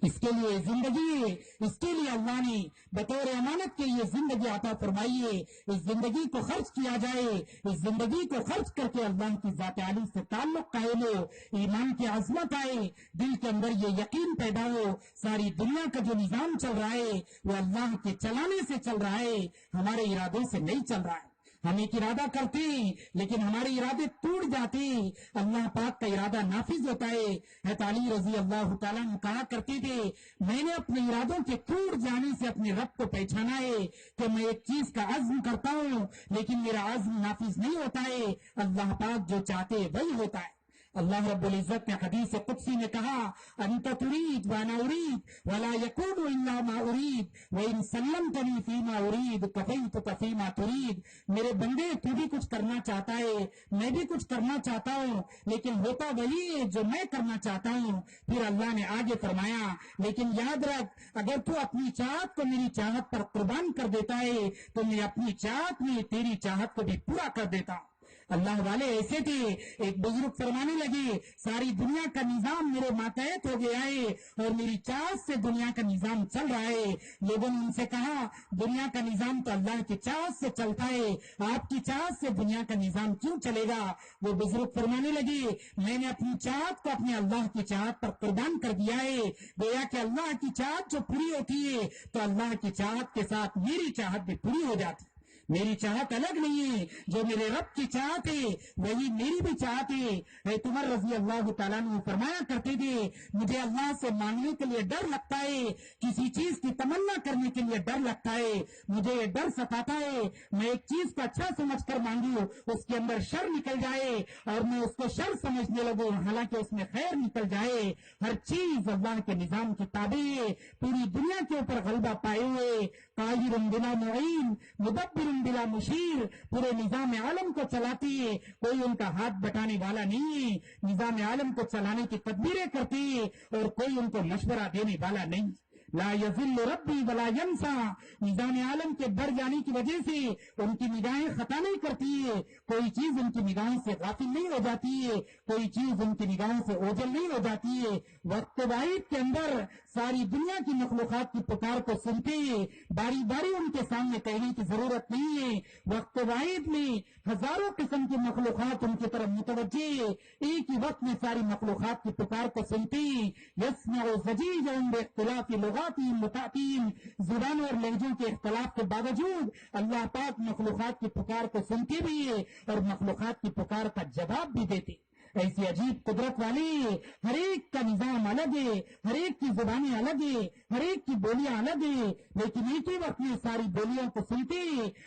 اس کے لیے زندگی ہے، اس کے لیے اللہ نے بطور امانت کے یہ زندگی عطا فرمائی ہے۔ اس زندگی کو خرچ کیا جائے، اس زندگی کو خرچ کر کے اللہ کی ذات عالی سے تعلق قائم ہو، ایمان کی عظمت آئے، دل کے اندر یہ یقین پیدا ہو ساری دنیا کا جو نظام چل رہا ہے وہ اللہ کے چلانے سے چل رہا ہے، ہمارے ارادوں سے نہیں چل رہا ہے۔ ہم ایک ارادہ کرتے ہیں لیکن ہمارے ارادے ٹوٹ جاتے ہیں، اللہ پاک کا ارادہ نافذ ہوتا ہے۔ حضرت علی رضی اللہ تعالیٰ نے کہا کرتے تھے، میں نے اپنے ارادوں کے ٹوٹ جانے سے اپنے رب کو پہچانا ہے کہ میں ایک چیز کا عزم کرتا ہوں لیکن میرا عزم نافذ نہیں ہوتا ہے، اللہ پاک جو چاہتے وہی ہوتا ہے۔ اللہ رب العزت نے حدیث قدسی میں کہا، انت تريد وانا اريد ولا يكون الا ما اريد وان سلمتني فيما اريد كفيتك فيما تريد۔ میرے بندے تو بھی کچھ کرنا چاہتا ہے، میں بھی کچھ کرنا چاہتا ہوں، لیکن ہوتا وہی ہے جو میں کرنا چاہتا ہوں۔ پھر اللہ نے آگے فرمایا، لیکن یاد رکھ اگر تو اپنی چاہت کو میری چاہت پر قربان کر دیتا ہے تو میں اپنی چاہت میں تیری چاہت کو بھی پورا کر دیتا ہوں۔ اللہ والے ایسے تھے، ایک بزرگ فرمانے لگے، ساری دنیا کا نظام میرے ماتحت ہو گیا ہے اور میری چاہت سے دنیا کا نظام چل رہا ہے۔ لوگوں نے ان سے کہا، دنیا کا نظام تو اللہ کی چاہت سے چلتا ہے، آپ کی چاہت سے دنیا کا نظام کیوں چلے گا؟ وہ بزرگ فرمانے لگے، میں نے اپنی چاہت کو اپنے اللہ کی چاہت پر قربان کر دیا ہے، گویا کہ اللہ کی چاہت جو پوری ہوتی ہے تو اللہ کی چاہت کے ساتھ میری چاہت بھی پوری ہو جاتی ہے۔ میری چاہت الگ نہیں ہے، جو میرے رب کی چاہت ہے وہی میری بھی چاہت ہے۔ حضرت عمر رضی اللہ تعالیٰ نے فرمایا کرتے تھے، مجھے اللہ سے مانگنے کے لیے ڈر لگتا ہے، کسی چیز کی تمنا کرنے کے لیے ڈر لگتا ہے، مجھے یہ ڈر ستاتا ہے میں ایک چیز کو اچھا سمجھ کر مانگوں، اس کے اندر شر نکل جائے اور میں اس کو شر سمجھنے لگوں حالانکہ اس میں خیر نکل جائے۔ ہر چیز اللہ کے نظام کی تابع ہے، پوری دنیا کے اوپر غلبہ پائے ہوئے، قاہر بلا معین مدبر بلا مشیر، پورے نظام عالم کو چلاتی ہے، کوئی ان کا ہاتھ بٹانے والا نہیں ہے، نظام عالم کو چلانے کی تدبیریں کرتی ہے اور کوئی ان کو مشورہ دینے والا نہیں۔ لا یذل ربی ولا ینسا، نظام عالم کے بڑھ جانے کی وجہ سے ان کی نگاہیں خطا نہیں کرتی ہے، کوئی چیز ان کی نگاہوں سے غافل نہیں ہو جاتی ہے، کوئی چیز ان کی نگاہوں سے اوجھل نہیں ہو جاتی ہے۔ وقت واحد کے اندر ساری دنیا کی مخلوقات کی پکار کو سنتے ہیں، باری باری ان کے سامنے کہنے کی ضرورت نہیں ہے، وقت واحد میں ہزاروں قسم کی مخلوقات ان کی طرف متوجہ ہے، ایک ہی وقت میں ساری مخلوقات کی پکار کو سنتے ہیں۔ یسمع زجیجهم باختلاف لغاتهم وتعتیم، زبانوں اور لہجوں کے اختلاف کے باوجود اللہ پاک مخلوقات کی پکار کو سنتے بھی ہے اور مخلوقات کی پکار کا جواب بھی دیتے۔ ایسی عجیب قدرت والی، ہر ایک کا نظام الگ ہے، ہر ایک کی زبانیں الگ ہے، ہر ایک کی بولیاں الگ ہے، لیکن ایک ہی وقت میں ساری بولیوں کو سنتے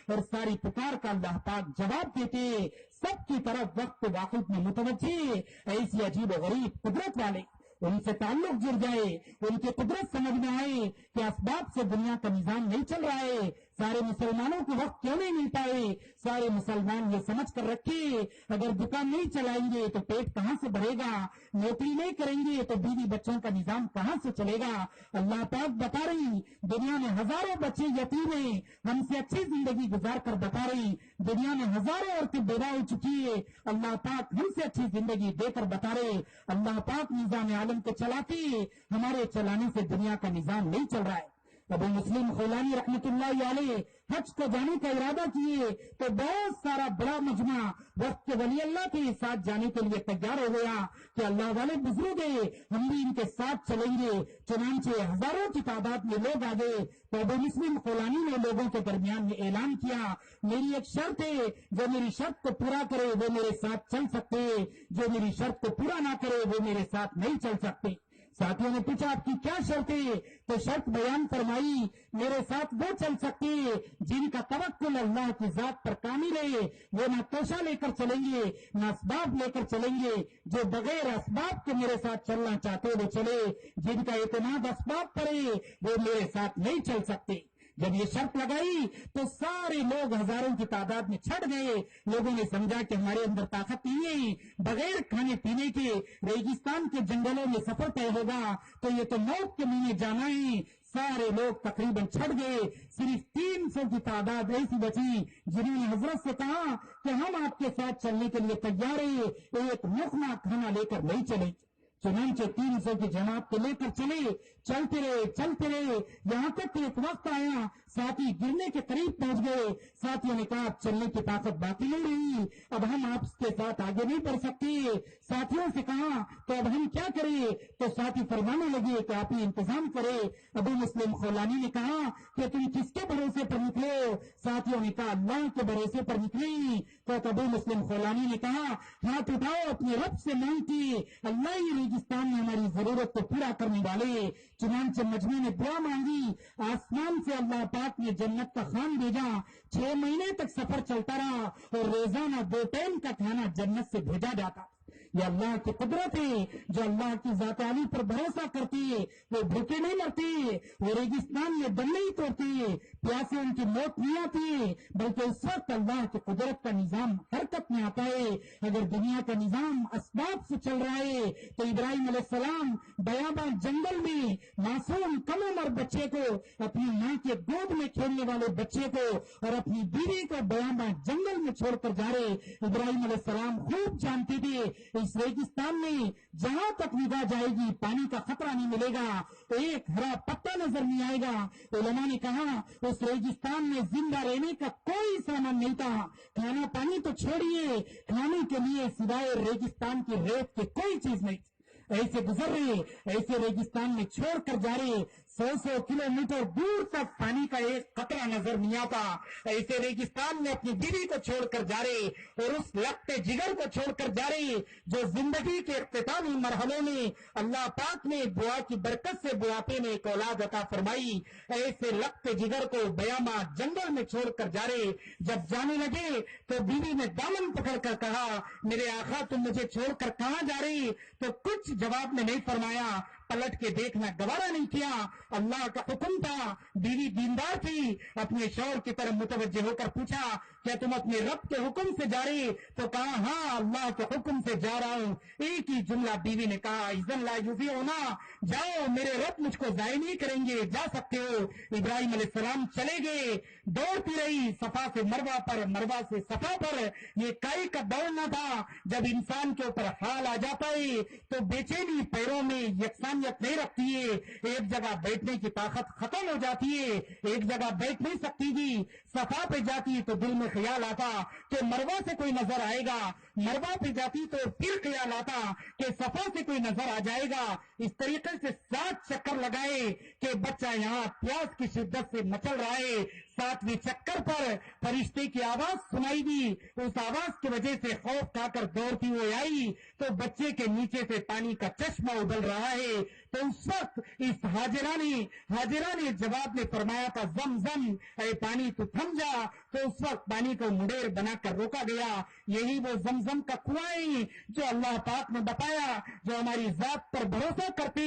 اور ساری پکار کا اللہ پاک جواب دیتے، سب کی طرف وقت واحد میں متوجہ۔ ایسی عجیب و غریب قدرت والے، ان سے تعلق جڑ جائے، ان کی قدرت سمجھ میں آئے کہ اسباب سے دنیا کا نظام نہیں چل رہا ہے، سارے مسلمانوں کو وقت کیوں نہیں ملتا ہے؟ سارے مسلمان یہ سمجھ کر رکھے اگر دکان نہیں چلائیں گے تو پیٹ کہاں سے بھرے گا، نوکری نہیں کریں گے تو بیوی بچوں کا نظام کہاں سے چلے گا؟ اللہ پاک بتا رہی دنیا میں ہزاروں بچے یتیم ہیں، ہم سے اچھی زندگی گزار کر بتا رہی دنیا میں ہزاروں عورتیں بیوہ ہو چکی ہے، اللہ پاک ہم سے اچھی زندگی دے کر بتا رہے اللہ پاک نظام عالم کو چلاتی، ہمارے چلانے سے دنیا کا نظام نہیں چل رہا ہے۔ ابو مسلم خولانی رحمت اللہ علیہ حج کو جانے کا ارادہ کیے تو بہت سارا بڑا مجمع وقت کے ولی اللہ کے ساتھ جانے کے لیے تیار ہو گیا کہ اللہ والے بزرگ ہیں، ہم بھی ان کے ساتھ چلیں گے، چنانچہ ہزاروں کی تعداد میں لوگ آ گئے تو ابو مسلم خولانی نے لوگوں کے درمیان میں اعلان کیا، میری ایک شرط ہے، جو میری شرط کو پورا کرے وہ میرے ساتھ چل سکتے، جو میری شرط کو پورا نہ کرے وہ میرے ساتھ نہیں چل سکتے۔ ساتھیوں نے پوچھا آپ کی کیا شرط ہے؟ تو شرط بیان فرمائی، میرے ساتھ وہ چل سکتے ہیں جن کا توکل اللہ کی ذات پر کامل ہے، وہ نہ توشہ لے کر چلیں گے نہ اسباب لے کر چلیں گے، جو بغیر اسباب کے میرے ساتھ چلنا چاہتے وہ چلے، جن کا اعتماد اسباب پر ہے وہ میرے ساتھ نہیں چل سکتے۔ جب یہ شرط لگائی تو سارے لوگ ہزاروں کی تعداد میں چھٹ گئے. لوگوں نے سمجھا کہ ہمارے اندر طاقت نہیں ہے، بغیر کھانے پینے کے ریگستان کے جنگلوں میں سفر طے ہوگا تو یہ تو موت کے منہ میں جانا ہے. سارے لوگ تقریباً چھٹ گئے. صرف 300 کی تعداد ایسی بچی جنہوں نے حضرت سے کہا کہ ہم آپ کے ساتھ چلنے کے لیے تیار ہیں، ایک لقمہ کھانا لے کر نہیں چلے. چنانچہ 300 کی جماعت کو لے کر چلتے رہے یہاں تک کہ ایک وقت آیا ساتھی گرنے کے قریب پہنچ گئے. ساتھیوں نے کہا چلنے کی طاقت باقی نہیں رہی، اب ہم آپ کے ساتھ آگے نہیں بڑھ سکتے. ساتھیوں سے کہا تو اب ہم کیا کریں؟ تو ساتھی فرمانے لگے کہ آپ ہی انتظام کرے. ابو مسلم خولانی نے کہا کہ تم کس کے بھروسے پر نکلے ہو؟ ساتھیوں نے کہا اللہ کے بھروسے پر نکلی. تو ابو مسلم خولانی نے کہا ہاتھ اٹھاؤ اپنے رب سے مانگتی، اللہ ہی ریگستان میں ہماری ضرورت کو پورا کرنے والے. چنانچہ مجمع نے دعا مانگی، آسمان سے اللہ پاک نے جنت کا خوان بھیجا. 6 مہینے تک سفر چلتا رہا اور روزانہ 2 ٹائم کا کھانا جنت سے بھیجا جاتا. یہ اللہ کی قدرت ہے. جو اللہ کی ذات عالی پر بھروسہ کرتے وہ بھوکے نہیں مرتے، وہ ریگستان میں دم نہیں توڑتے، پیاسے ان کی موت نہیں آتی، بلکہ اس وقت اللہ کی قدرت کا نظام حرکت میں آتا ہے. اگر دنیا کا نظام اسباب سے چل رہا ہے تو ابراہیم علیہ السلام بیابان جنگل میں معصوم کم عمر بچے کو، اپنی ماں کے گود میں کھیلنے والے بچے کو اور اپنی بیوی کو بیابان جنگل میں چھوڑ کر جا رہے. ابراہیم علیہ السلام خوب جانتے تھے اس ریگستان میں جہاں تک نگاہ جائے گی پانی کا خطرہ نہیں ملے گا، ایک ہرا پتا نظر نہیں آئے گا. علماء نے کہا اس ریگستان میں زندہ رہنے کا کوئی سامان نہیں تھا. کھانا پانی تو چھوڑیے، کھانے کے لیے سوائے ریگستان کی ریت کی کوئی چیز نہیں. ایسے گزر رہے، ایسے ریگستان میں چھوڑ کر جا رہے، 100 کلومیٹر دور تک پانی کا ایک قطرہ نظر نہیں آتا. ایسے ریگستان میں اپنی بیوی کو چھوڑ کر جا رہے اور اس لگتے جگر کو چھوڑ کر جا رہے جو زندگی کے اختتامی مرحلوں میں اللہ پاک نے دعا کی برکت سے بڑھاپے میں ایک اولاد عطا فرمائی. ایسے لگتے جگر کو بیاما جنگل میں چھوڑ کر جا رہے. جب جانے لگے تو بیوی نے دامن پکڑ کر کہا میرے آقا تم مجھے چھوڑ کر کہاں جا رہی؟ تو کچھ جواب میں نہیں فرمایا، پلٹ کے دیکھنا گوارا نہیں کیا. اللہ کا حکم تھا. بیوی دیندار تھی، اپنے شوہر کی طرف متوجہ ہو کر پوچھا کیا تم اپنے رب کے حکم سے جا رہی؟ تو کہا ہاں اللہ کے حکم سے جا رہا ہوں. ایک ہی جملہ بیوی نے کہا اذن لا یضیعنا، جاؤ میرے رب مجھ کو ضائع نہیں کریں گے، جا سکتے ہو. ابراہیم علیہ السلام چلے گئے. دوڑتی رہی صفا سے مروا پر، مروا سے صفا پر. یہ کائی کا دوڑنا تھا. جب انسان کے اوپر حال آ جاتا ہے تو بے چینی پیروں میں یکسانیت نہیں رکھتی ہے. ایک جگہ بیٹھنے کی طاقت ختم ہو جاتی ہے، ایک جگہ بیٹھ نہیں سکتی تھی. صفا پہ جاتی تو دل میں خیال آتا کہ مروا سے کوئی نظر آئے گا، مروا پہ جاتی تو پھر خیال آتا کہ صفا سے کوئی نظر آ جائے گا. اس طریقے سے 7 چکر لگائے کہ بچہ یہاں پیاس کی شدت سے مچل رہا ہے. 7ویں چکر پر فرشتے کی آواز سنائی دی. اس آواز کی وجہ سے خوف کھا کر دوڑتی ہوئی آئی تو بچے کے نیچے سے پانی کا چشمہ ابل رہا ہے. تو اس وقت اس حاجرہ نے جواب میں فرمایا تھا زم زم، اے پانی تو تھم جا. تو اس وقت پانی کو مڈیر بنا کر روکا گیا. یہی وہ زمزم کا کنواں جو اللہ پاک نے بتایا جو ہماری ذات پر بھروسہ کرتے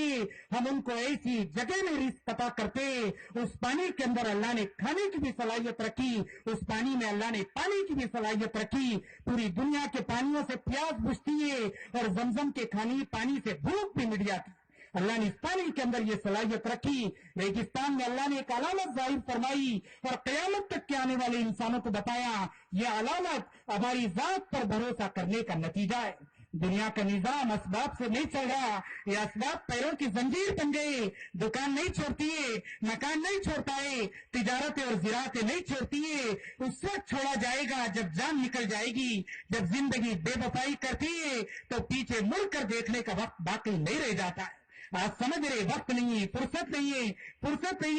ہم ان کو ایسی جگہ میں رزق عطا کرتے. اس پانی کے اندر اللہ نے کھانے کی بھی صلاحیت رکھی، اس پانی میں اللہ نے پانی کی بھی صلاحیت رکھی. پوری دنیا کے پانیوں سے پیاس بجھتی ہے اور زمزم کے پانی سے بھوک بھی مٹ جاتی. اللہ نے اس پانی کے اندر یہ صلاحیت رکھی. ریگستان میں اللہ نے ایک علامت ظاہر فرمائی اور قیامت تک کے آنے والے انسانوں کو بتایا یہ علامت ہماری ذات پر بھروسہ کرنے کا نتیجہ ہے. دنیا کا نظام اسباب سے نہیں چل رہا، یہ اسباب پیروں کی زنجیر بن گئی. دکان نہیں چھوڑتی ہے، مکان نہیں چھوڑتا ہے، تجارتیں اور زراعتیں نہیں چھوڑتی ہے. اس وقت چھوڑا جائے گا جب جان نکل جائے گی. جب زندگی بے وفائی کرتی ہے تو پیچھے مڑ کر دیکھنے کا وقت باقی نہیں رہ جاتا ہے. آج سمجھ رہے وقت نہیں ہے، فرصت نہیں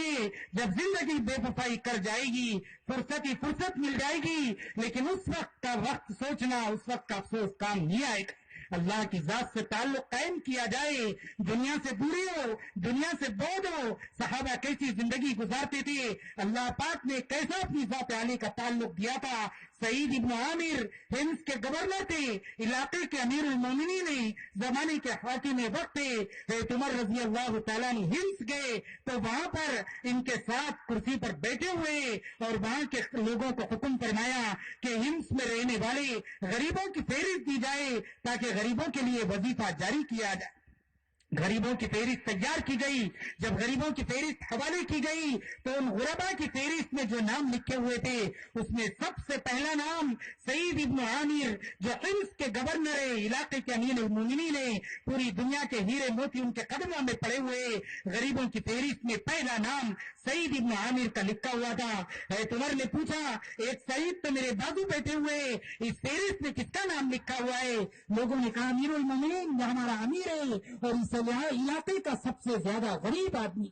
ہے. جب زندگی بے وفائی کر جائے گی فرصت مل جائے گی، لیکن اس وقت کا وقت سوچنا، اس وقت کا افسوس کام نہیں آئے گا. اللہ کی ذات سے تعلق قائم کیا جائے، دنیا سے دوری ہو، دنیا سے بعد ہو۔ صحابہ کیسی زندگی گزارتے تھے، اللہ پاک نے کیسا اپنی ذات عالی کا تعلق دیا تھا۔ سعید ابن عامر ہمس کے گورنر تھے، علاقے کے امیر المومنین، زمانے کے حاکم وقت تھے۔ حضرت عمر رضی اللہ تعالیٰ نے ہمس گئے تو وہاں پر ان کے ساتھ کرسی پر بیٹھے ہوئے اور وہاں کے لوگوں کو حکم فرمایا کہ ہمس میں رہنے والے غریبوں کی فہرست دی جائے تاکہ غریبوں کے لیے وظیفہ جاری کیا جائے۔ غریبوں کی فہرست تیار کی گئی۔ جب غریبوں کی فہرست حوالے کی گئی تو ان غربا کی فہرست میں جو نام لکھے ہوئے تھے اس میں سب سے پہلا نام سعید ابن عامر، جو حمص کے گورنر علاقے کے امیر المومنین ہیں، پوری دنیا کے ہیرے موتی ان کے قدموں میں پڑے ہوئے، غریبوں کی فہرست میں پہلا نام سعید ابن عامر کا لکھا ہوا تھا۔ حضرت عمر نے پوچھا، ایک سعید تو میرے بازو بیٹھے ہوئے، اس فہرست میں کس کا نام لکھا ہوا ہے؟ لوگوں نے کہا امیر المومنین، یہ ہمارا امیر ہے اور اس علاقے کا سب سے زیادہ غریب آدمی۔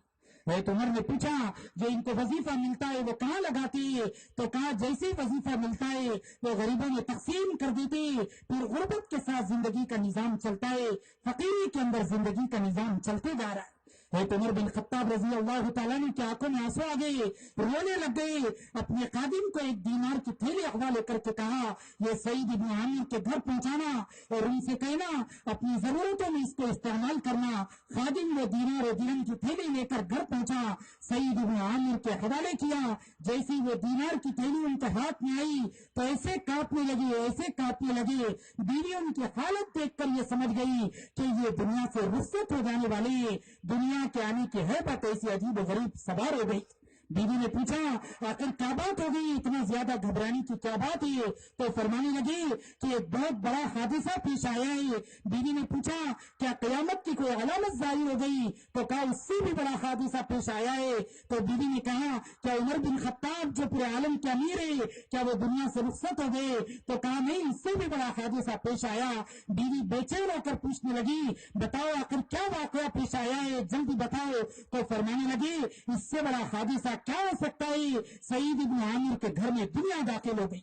حضرت عمر نے پوچھا، جو ان کو وظیفہ ملتا ہے وہ کہاں لگاتے ہیں؟ تو کہا جیسے وظیفہ ملتا ہے وہ غریبوں میں تقسیم کر دیتے، پھر غربت کے ساتھ زندگی کا نظام چلتا ہے، فقیری کے اندر زندگی کا نظام چلتے جا رہا ہے۔ حضرت عمر بن خطاب رضی اللہ تعالیٰ نے کی آنکھوں میں آنسو آ گئے، رونے لگ گئے، اپنے خادم کو ایک دینار کی تھیلی حوالے کر کے کہا، یہ سعید ابن عامر کے گھر پہنچانا اور ان سے کہنا اپنی ضرورتوں میں اس کو استعمال کرنا۔ خادم وہ دینار و درہم کی تھیلی لے کر گھر پہنچا، سعید ابن عامر کے حوالے کیا۔ جیسی وہ دینار کی تھیلی ان کے ہاتھ میں آئی تو ایسے کانپنے لگے، ایسے کانپنے لگے۔ بیوی ان کی حالت دیکھ کر یہ سمجھ گئی کہ یہ دنیا سے رخصت ہو جانے والے، دنیا کے آنے کی حیبت ایسی عجیب و غریب سوار ہو گئی۔ بیوی نے پوچھا، آخر کیا بات ہو گئی، اتنا زیادہ گھبرانے کی کیا بات ہے؟ تو فرمانے لگے کہ ایک بہت بڑا حادثہ پیش آیا ہے۔ بیوی نے پوچھا، کیا قیامت کی کوئی علامت ظاہر ہو گئی؟ تو کہا اس سے بھی بڑا حادثہ پیش آیا ہے۔ تو بیوی نے کہا، کیا عمر بن خطاب جو پورے عالم کے امیر ہے کیا وہ دنیا سے رخصت ہو گئے؟ تو کہا نہیں، اس سے بھی بڑا حادثہ پیش آیا۔ بیوی بے چین ہو کر پوچھنے لگی، بتاؤ آخر کیا واقعہ پیش آیا ہے، جلدی بتاؤ۔ تو فرمانے لگے، اس سے بڑا حادثہ کیا ہو سکتا ہے؟ سعید ابن عامر کے گھر میں دنیا داخل ہو گئی،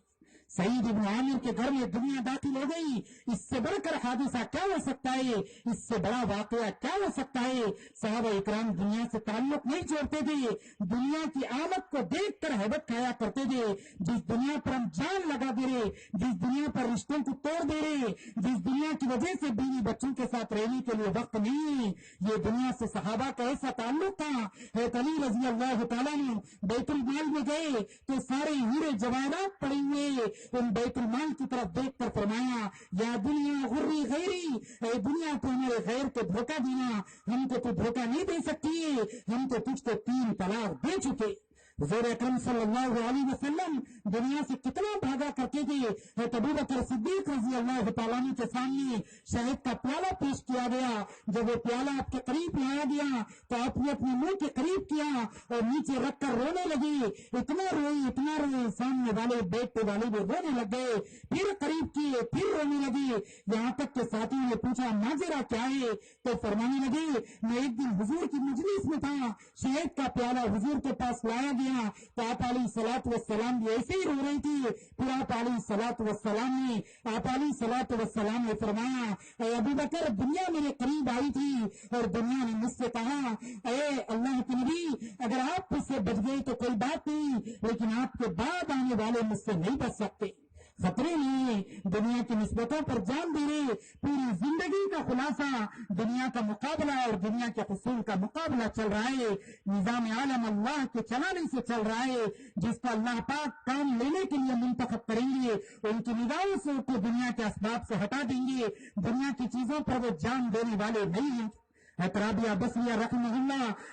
سعید ابن عامر کے گھر میں دنیا داخل ہو گئی۔ اس سے بڑھ کر حادثہ کیا ہو سکتا ہے؟ اس سے بڑا واقعہ کیا ہو سکتا ہے؟ صحابہ اکرام دنیا سے تعلق نہیں چھوڑتے تھے، دنیا کی آمد کو دیکھ کر ہیبت کھایا کرتے تھے۔ جس دنیا پر ہم جان لگا دے رہے، جس دنیا پر رشتوں کو توڑ دے رہے، جس دنیا کی وجہ سے بیوی بچوں کے ساتھ رہنے کے لیے وقت نہیں ہے، یہ دنیا سے صحابہ کا ایسا تعلق تھا۔ حضرت علی رضی اللہ تعالیٰ نے بیت المال میں گئے تو سارے ہیرے جواہرات پڑے ہوئے، ان بیت المال کی طرف دیکھ کر فرمایا، یا دنیا غری غیری، اے دنیا تو ہمارے غیر کو دھوکہ دینا، ہم کو تو دھوکہ نہیں دے سکتی ہے، ہم تو تجھ کو 3 طلاق دے چکے۔ حضور اکرم صلی اللہ علیہ وسلم دنیا سے کتنا بھاگا کرتے تھے۔ حضرت ابوبکر صدیق رضی اللہ تعالیٰ عنہ کے سامنے شہد کا پیالہ پیش کیا گیا، جب وہ پیالہ آپ کے قریب لایا گیا تو آپ نے اپنے منہ کے قریب کیا اور نیچے رکھ کر رونے لگی، اتنا روئے سامنے والے بیٹھنے والے بھی رونے لگ گئے، پھر قریب کیے، پھر رونے لگی، یہاں تک کہ ساتھیوں نے پوچھا ماجرا کیا ہے؟ تو فرمانے لگے، میں ایک دن حضور کی مجلس میں تھا، شہد کا پیالہ حضور کے پاس لایا گیا تو آپ علیہ الصلوۃ والسلام بھی ایسے ہی رو رہی تھی، پھر آپ علیہ الصلوۃ والسلام نے فرمایا، اے ابو بکر، دنیا میرے قریب آئی تھی اور دنیا نے مجھ سے کہا، اے اللہ کے نبی، اگر آپ مجھ سے بچ گئے تو کوئی بات نہیں، لیکن آپ کے بعد آنے والے مجھ سے نہیں بچ سکتے۔ خطرے نہیں، دنیا کی نسبتوں پر جان دے رہے، پوری زندگی کا خلاصہ دنیا کا مقابلہ اور دنیا کے حصول کا مقابلہ چل رہا ہے، نظام عالم اللہ کے چلانے سے چل رہا ہے۔ جس کو اللہ پاک کام لینے کے لیے منتخب کریں گے، ان کی نگاہوں سے ان کو دنیا کے اسباب سے ہٹا دیں گے، دنیا کی چیزوں پر وہ جان دینے والے نہیں ہیں۔ رابعہ بصریہ رحمہ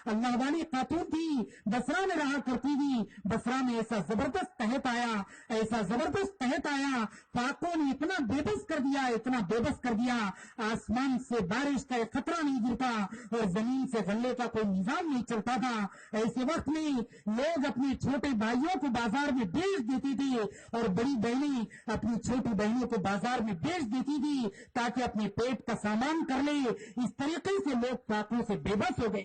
اللہ والی خاتون تھی، بصرہ میں رہا کرتی تھی، بصرہ میں ایسا زبردست قحط آیا، فاقوں نے اتنا بے بس کر دیا، آسمان سے بارش کا ایک قطرہ نہیں گرتا اور زمین سے غلے کا کوئی نظام نہیں چلتا تھا۔ ایسے وقت میں لوگ اپنے چھوٹے بھائیوں کو بازار میں بیچ دیتی تھی اور بڑی بہنیں اپنی چھوٹی بہنوں کو بازار میں بیچ دیتی تھی تاکہ اپنے پیٹ کا سامان کر لے۔ اس طریقے سے لوگ فاقوں سے بے بس ہو گئے۔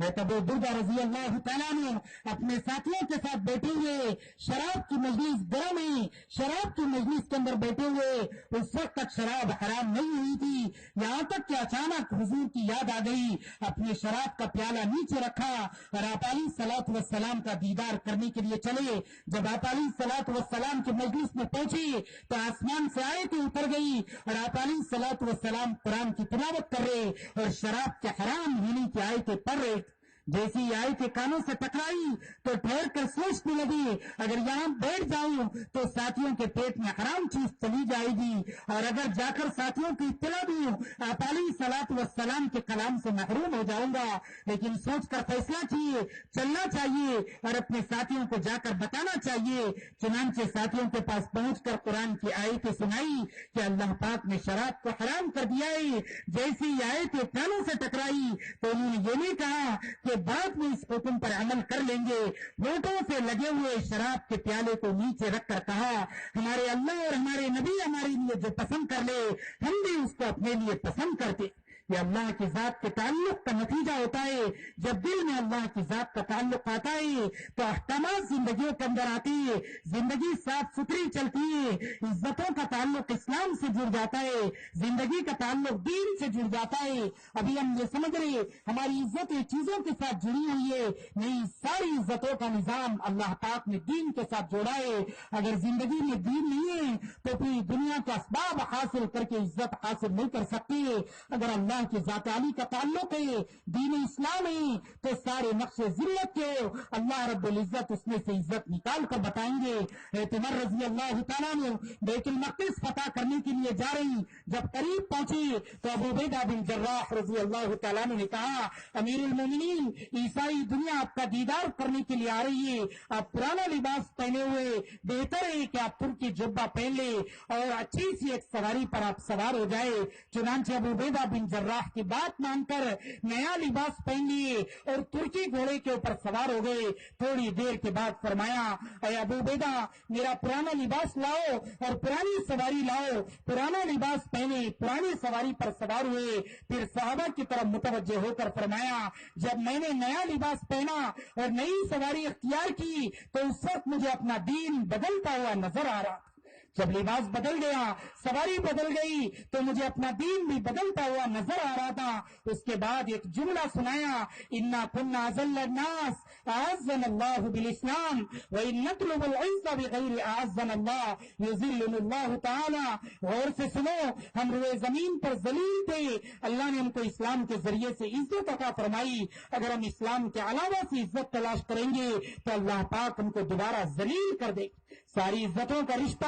ابو بردہ رضی اللہ تعالیٰ عنہ اپنے ساتھیوں کے ساتھ بیٹھے ہوئے شراب کی مجلس گرم ہے، شراب کی مجلس کے اندر بیٹھے ہوئے اس وقت تک شراب حرام نہیں ہوئی تھی، یہاں تک کہ اچانک حضور کی یاد آ گئی، اپنے شراب کا پیالہ نیچے رکھا اور آپ علیہ الصلوۃ والسلام کا دیدار کرنے کے لیے چلے۔ جب آپ علیہ الصلوۃ والسلام کی مجلس میں پہنچی تو آسمان سے آیتیں اتر گئی اور آپ علیہ الصلوۃ والسلام قرآن کی تلاوت کر رہے اور شراب کے حرام ہونے کی آیتیں پڑھ رہے۔ جیسی آیتیں کانوں سے ٹکرائی تو ٹھہر کر سوچنے لگی، اگر یہاں بیٹھ جاؤں تو ساتھیوں کے پیٹ میں حرام چیز چلی جائے گی، اور اگر جا کر ساتھیوں کی اطلاع دوں آپ علیہ الصلوۃ والسلام کے کلام سے محروم ہو جاؤں گا۔ لیکن سوچ کر فیصلہ کیے چلنا چاہیے اور اپنے ساتھیوں کو جا کر بتانا چاہیے۔ چنانچہ ساتھیوں کے پاس پہنچ کر قرآن کی آیتیں سنائی کہ اللہ پاک نے شراب کو حرام کر دیا ہے۔ جیسی آیتیں کانوں سے ٹکرائی تو انہوں نے یہ نہیں کہا کہ بعد میں اس حکم پر عمل کر لیں گے، ہونٹوں سے لگے ہوئے شراب کے پیالے کو نیچے رکھ کر کہا، ہمارے اللہ اور ہمارے نبی ہمارے لیے جو پسند کر لے ہم بھی اس کو اپنے لیے پسند کرتے۔ یہ اللہ کی ذات کے تعلق کا نتیجہ ہوتا ہے۔ جب دل میں اللہ کی ذات کا تعلق آتا ہے تو احکامات زندگیوں کے اندر آتی ہے، زندگی صاف ستھری چلتی ہے، عزتوں کا تعلق اسلام سے جڑ جاتا ہے، زندگی کا تعلق دین سے جڑ جاتا ہے۔ ابھی ہم یہ سمجھ رہے ہماری عزتیں چیزوں کے ساتھ جڑی ہوئی ہے، نہیں، ساری عزتوں کا نظام اللہ پاک نے دین کے ساتھ جوڑا ہے۔ اگر زندگی میں دین نہیں ہے تو پوری دنیا کے اسباب حاصل کر کے عزت حاصل نہیں کر سکتی۔ اگر اللہ کی ذات علی کا تعلق ہے، دین اسلام ہے، تو سارے نقش ذلت کے اللہ رب العزت اس میں سے عزت نکال کر بتائیں گے۔ عمر رضی اللہ تعالیٰ نے بیت المقدس فتح کرنے کے لیے جا رہی، جب قریب پہنچی تو ابو عبیدہ بن جراح رضی اللہ تعالیٰ نے کہا، امیر المومنین، عیسائی دنیا آپ کا دیدار کرنے کے لیے آ رہی ہے، آپ پرانا لباس پہنے ہوئے، بہتر ہے کہ آپ ترکی جبہ پہن لے اور اچھی سی ایک سواری پر آپ سوار ہو جائے۔ چنانچہ ابو عبیدہ بن جراح کی بات مان کر نیا لباس پہن لیے اور ترکی گھوڑے کے اوپر سوار ہو گئے۔ تھوڑی دیر کے بعد فرمایا، اے ابو عبیدہ، میرا پرانا لباس لاؤ اور پرانی سواری لاؤ۔ پرانا لباس پہنے، پرانی سواری پر سوار ہوئے، پھر صحابہ کی طرف متوجہ ہو کر فرمایا، جب میں نے نیا لباس پہنا اور نئی سواری اختیار کی تو اس وقت مجھے اپنا دین بدلتا ہوا نظر آ رہا۔ جب لباس بدل گیا، سواری بدل گئی تو مجھے اپنا دین بھی بدلتا ہوا نظر آ رہا تھا۔ اس کے بعد ایک جملہ سنایا، انا كنا اذل الناس اعزنا الله بالاسلام وان نطلب العز بغیر اعزنا الله يذلنا الله تعالی۔ غور سے سنو، ہم روئے زمین پر ذلیل تھے، اللہ نے ہم کو اسلام کے ذریعے سے عزت عطا فرمائی۔ اگر ہم اسلام کے علاوہ سے عزت تلاش کریں گے تو اللہ پاک ہم کو دوبارہ ذلیل کر دے۔ ساری عزتوں کا رشتہ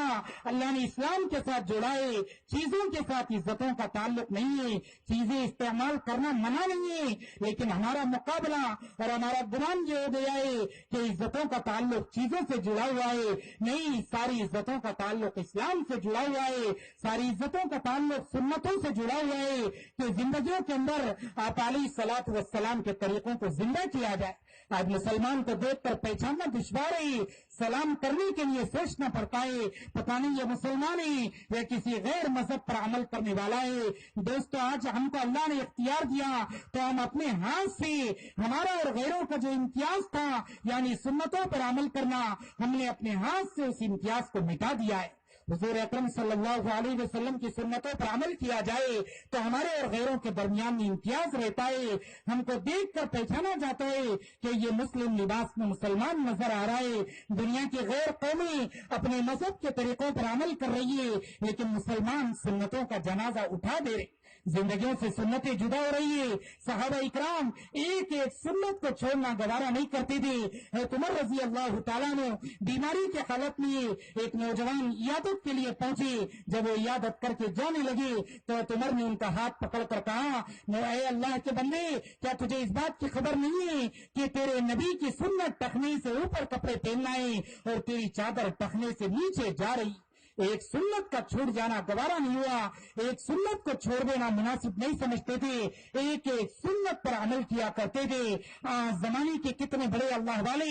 اللہ نے اسلام کے ساتھ جوڑا ہے، چیزوں کے ساتھ عزتوں کا تعلق نہیں ہے۔ چیزیں استعمال کرنا منع نہیں ہے، لیکن ہمارا مقابلہ اور ہمارا گمان یہ ہو گیا ہے کہ عزتوں کا تعلق چیزوں سے جڑا ہوا ہے۔ نہیں، ساری عزتوں کا تعلق اسلام سے جڑا ہوا ہے، ساری عزتوں کا تعلق سنتوں سے جڑا ہوا ہے کہ زندگیوں کے اندر آپ علیہ الصلوۃ والسلام کے طریقوں کو زندہ کیا جائے۔ آج مسلمان کو دیکھ کر پہچاننا دشوار ہے، سلام کرنے کے لیے سوچنا پڑتا ہے، پتہ نہیں یہ مسلمان ہے یا کسی غیر مذہب پر عمل کرنے والا ہے۔ دوستو، آج ہم کو اللہ نے اختیار دیا تو ہم اپنے ہاتھ سے ہمارا اور غیروں کا جو امتیاز تھا، یعنی سنتوں پر عمل کرنا، ہم نے اپنے ہاتھ سے اس امتیاز کو مٹا دیا ہے۔ حضور اکرم صلی اللہ علیہ وسلم کی سنتوں پر عمل کیا جائے تو ہمارے اور غیروں کے درمیان میں امتیاز رہتا ہے۔ ہم کو دیکھ کر پہچانا جاتا ہے کہ یہ مسلم لباس میں مسلمان نظر آ رہا ہے۔ دنیا کی غیر قومی اپنے مذہب کے طریقوں پر عمل کر رہی ہے، لیکن مسلمان سنتوں کا جنازہ اٹھا دے رہے، زندگیوں سے سنتیں جدا ہو رہی ہے۔ صحابہ اکرام ایک ایک سنت کو چھوڑنا گوارا نہیں کرتے تھے۔ حضرت عمر رضی اللہ تعالیٰ نے بیماری کے حالت میں ایک نوجوان عیادت کے لیے پہنچے، جب وہ عیادت کر کے جانے لگے تو حضرت عمر نے ان کا ہاتھ پکڑ کر کہا، اے اللہ کے بندے، کیا تجھے اس بات کی خبر نہیں ہے کہ تیرے نبی کی سنت ٹخنے سے اوپر کپڑے پہننا ہے اور تیری چادر ٹخنے سے نیچے جا رہی؟ ایک سنت کا چھوٹ جانا گوارا نہیں ہوا, ایک سنت کو چھوڑ دینا مناسب نہیں سمجھتے تھے, ایک ایک سنت پر عمل کیا کرتے تھے. زمانے کے کتنے بڑے اللہ والے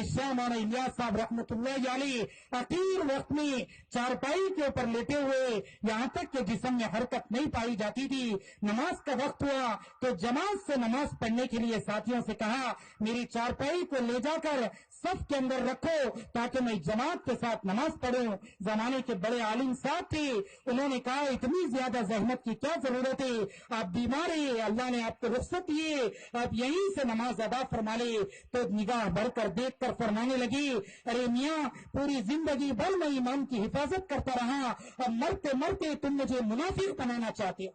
شاہ مولانا الیاس صاحب رحمۃ اللہ علیہ اخیر وقت میں چارپائی کے اوپر لیٹے ہوئے, یہاں تک کہ جسم میں حرکت نہیں پائی جاتی تھی. نماز کا وقت ہوا تو جماعت سے نماز پڑھنے کے لیے ساتھیوں سے کہا میری چارپائی کو لے جا کر صف کے اندر رکھو تاکہ میں جماعت کے ساتھ نماز پڑھوں. زمانے کے بڑے عالم صاحب تھے, انہوں نے کہا اتنی زیادہ زحمت کی کیا ضرورت ہے, آپ بیمار ہیں, اللہ نے آپ کو رخصت دیے, آپ یہیں سے نماز ادا فرما لے. تو نگاہ بڑھ کر دیکھ کر فرمانے لگی ارے میاں پوری زندگی بھر میں ایمان کی حفاظت کرتا رہا, اب مرتے مرتے تم مجھے منافق بنانا چاہتے ہو,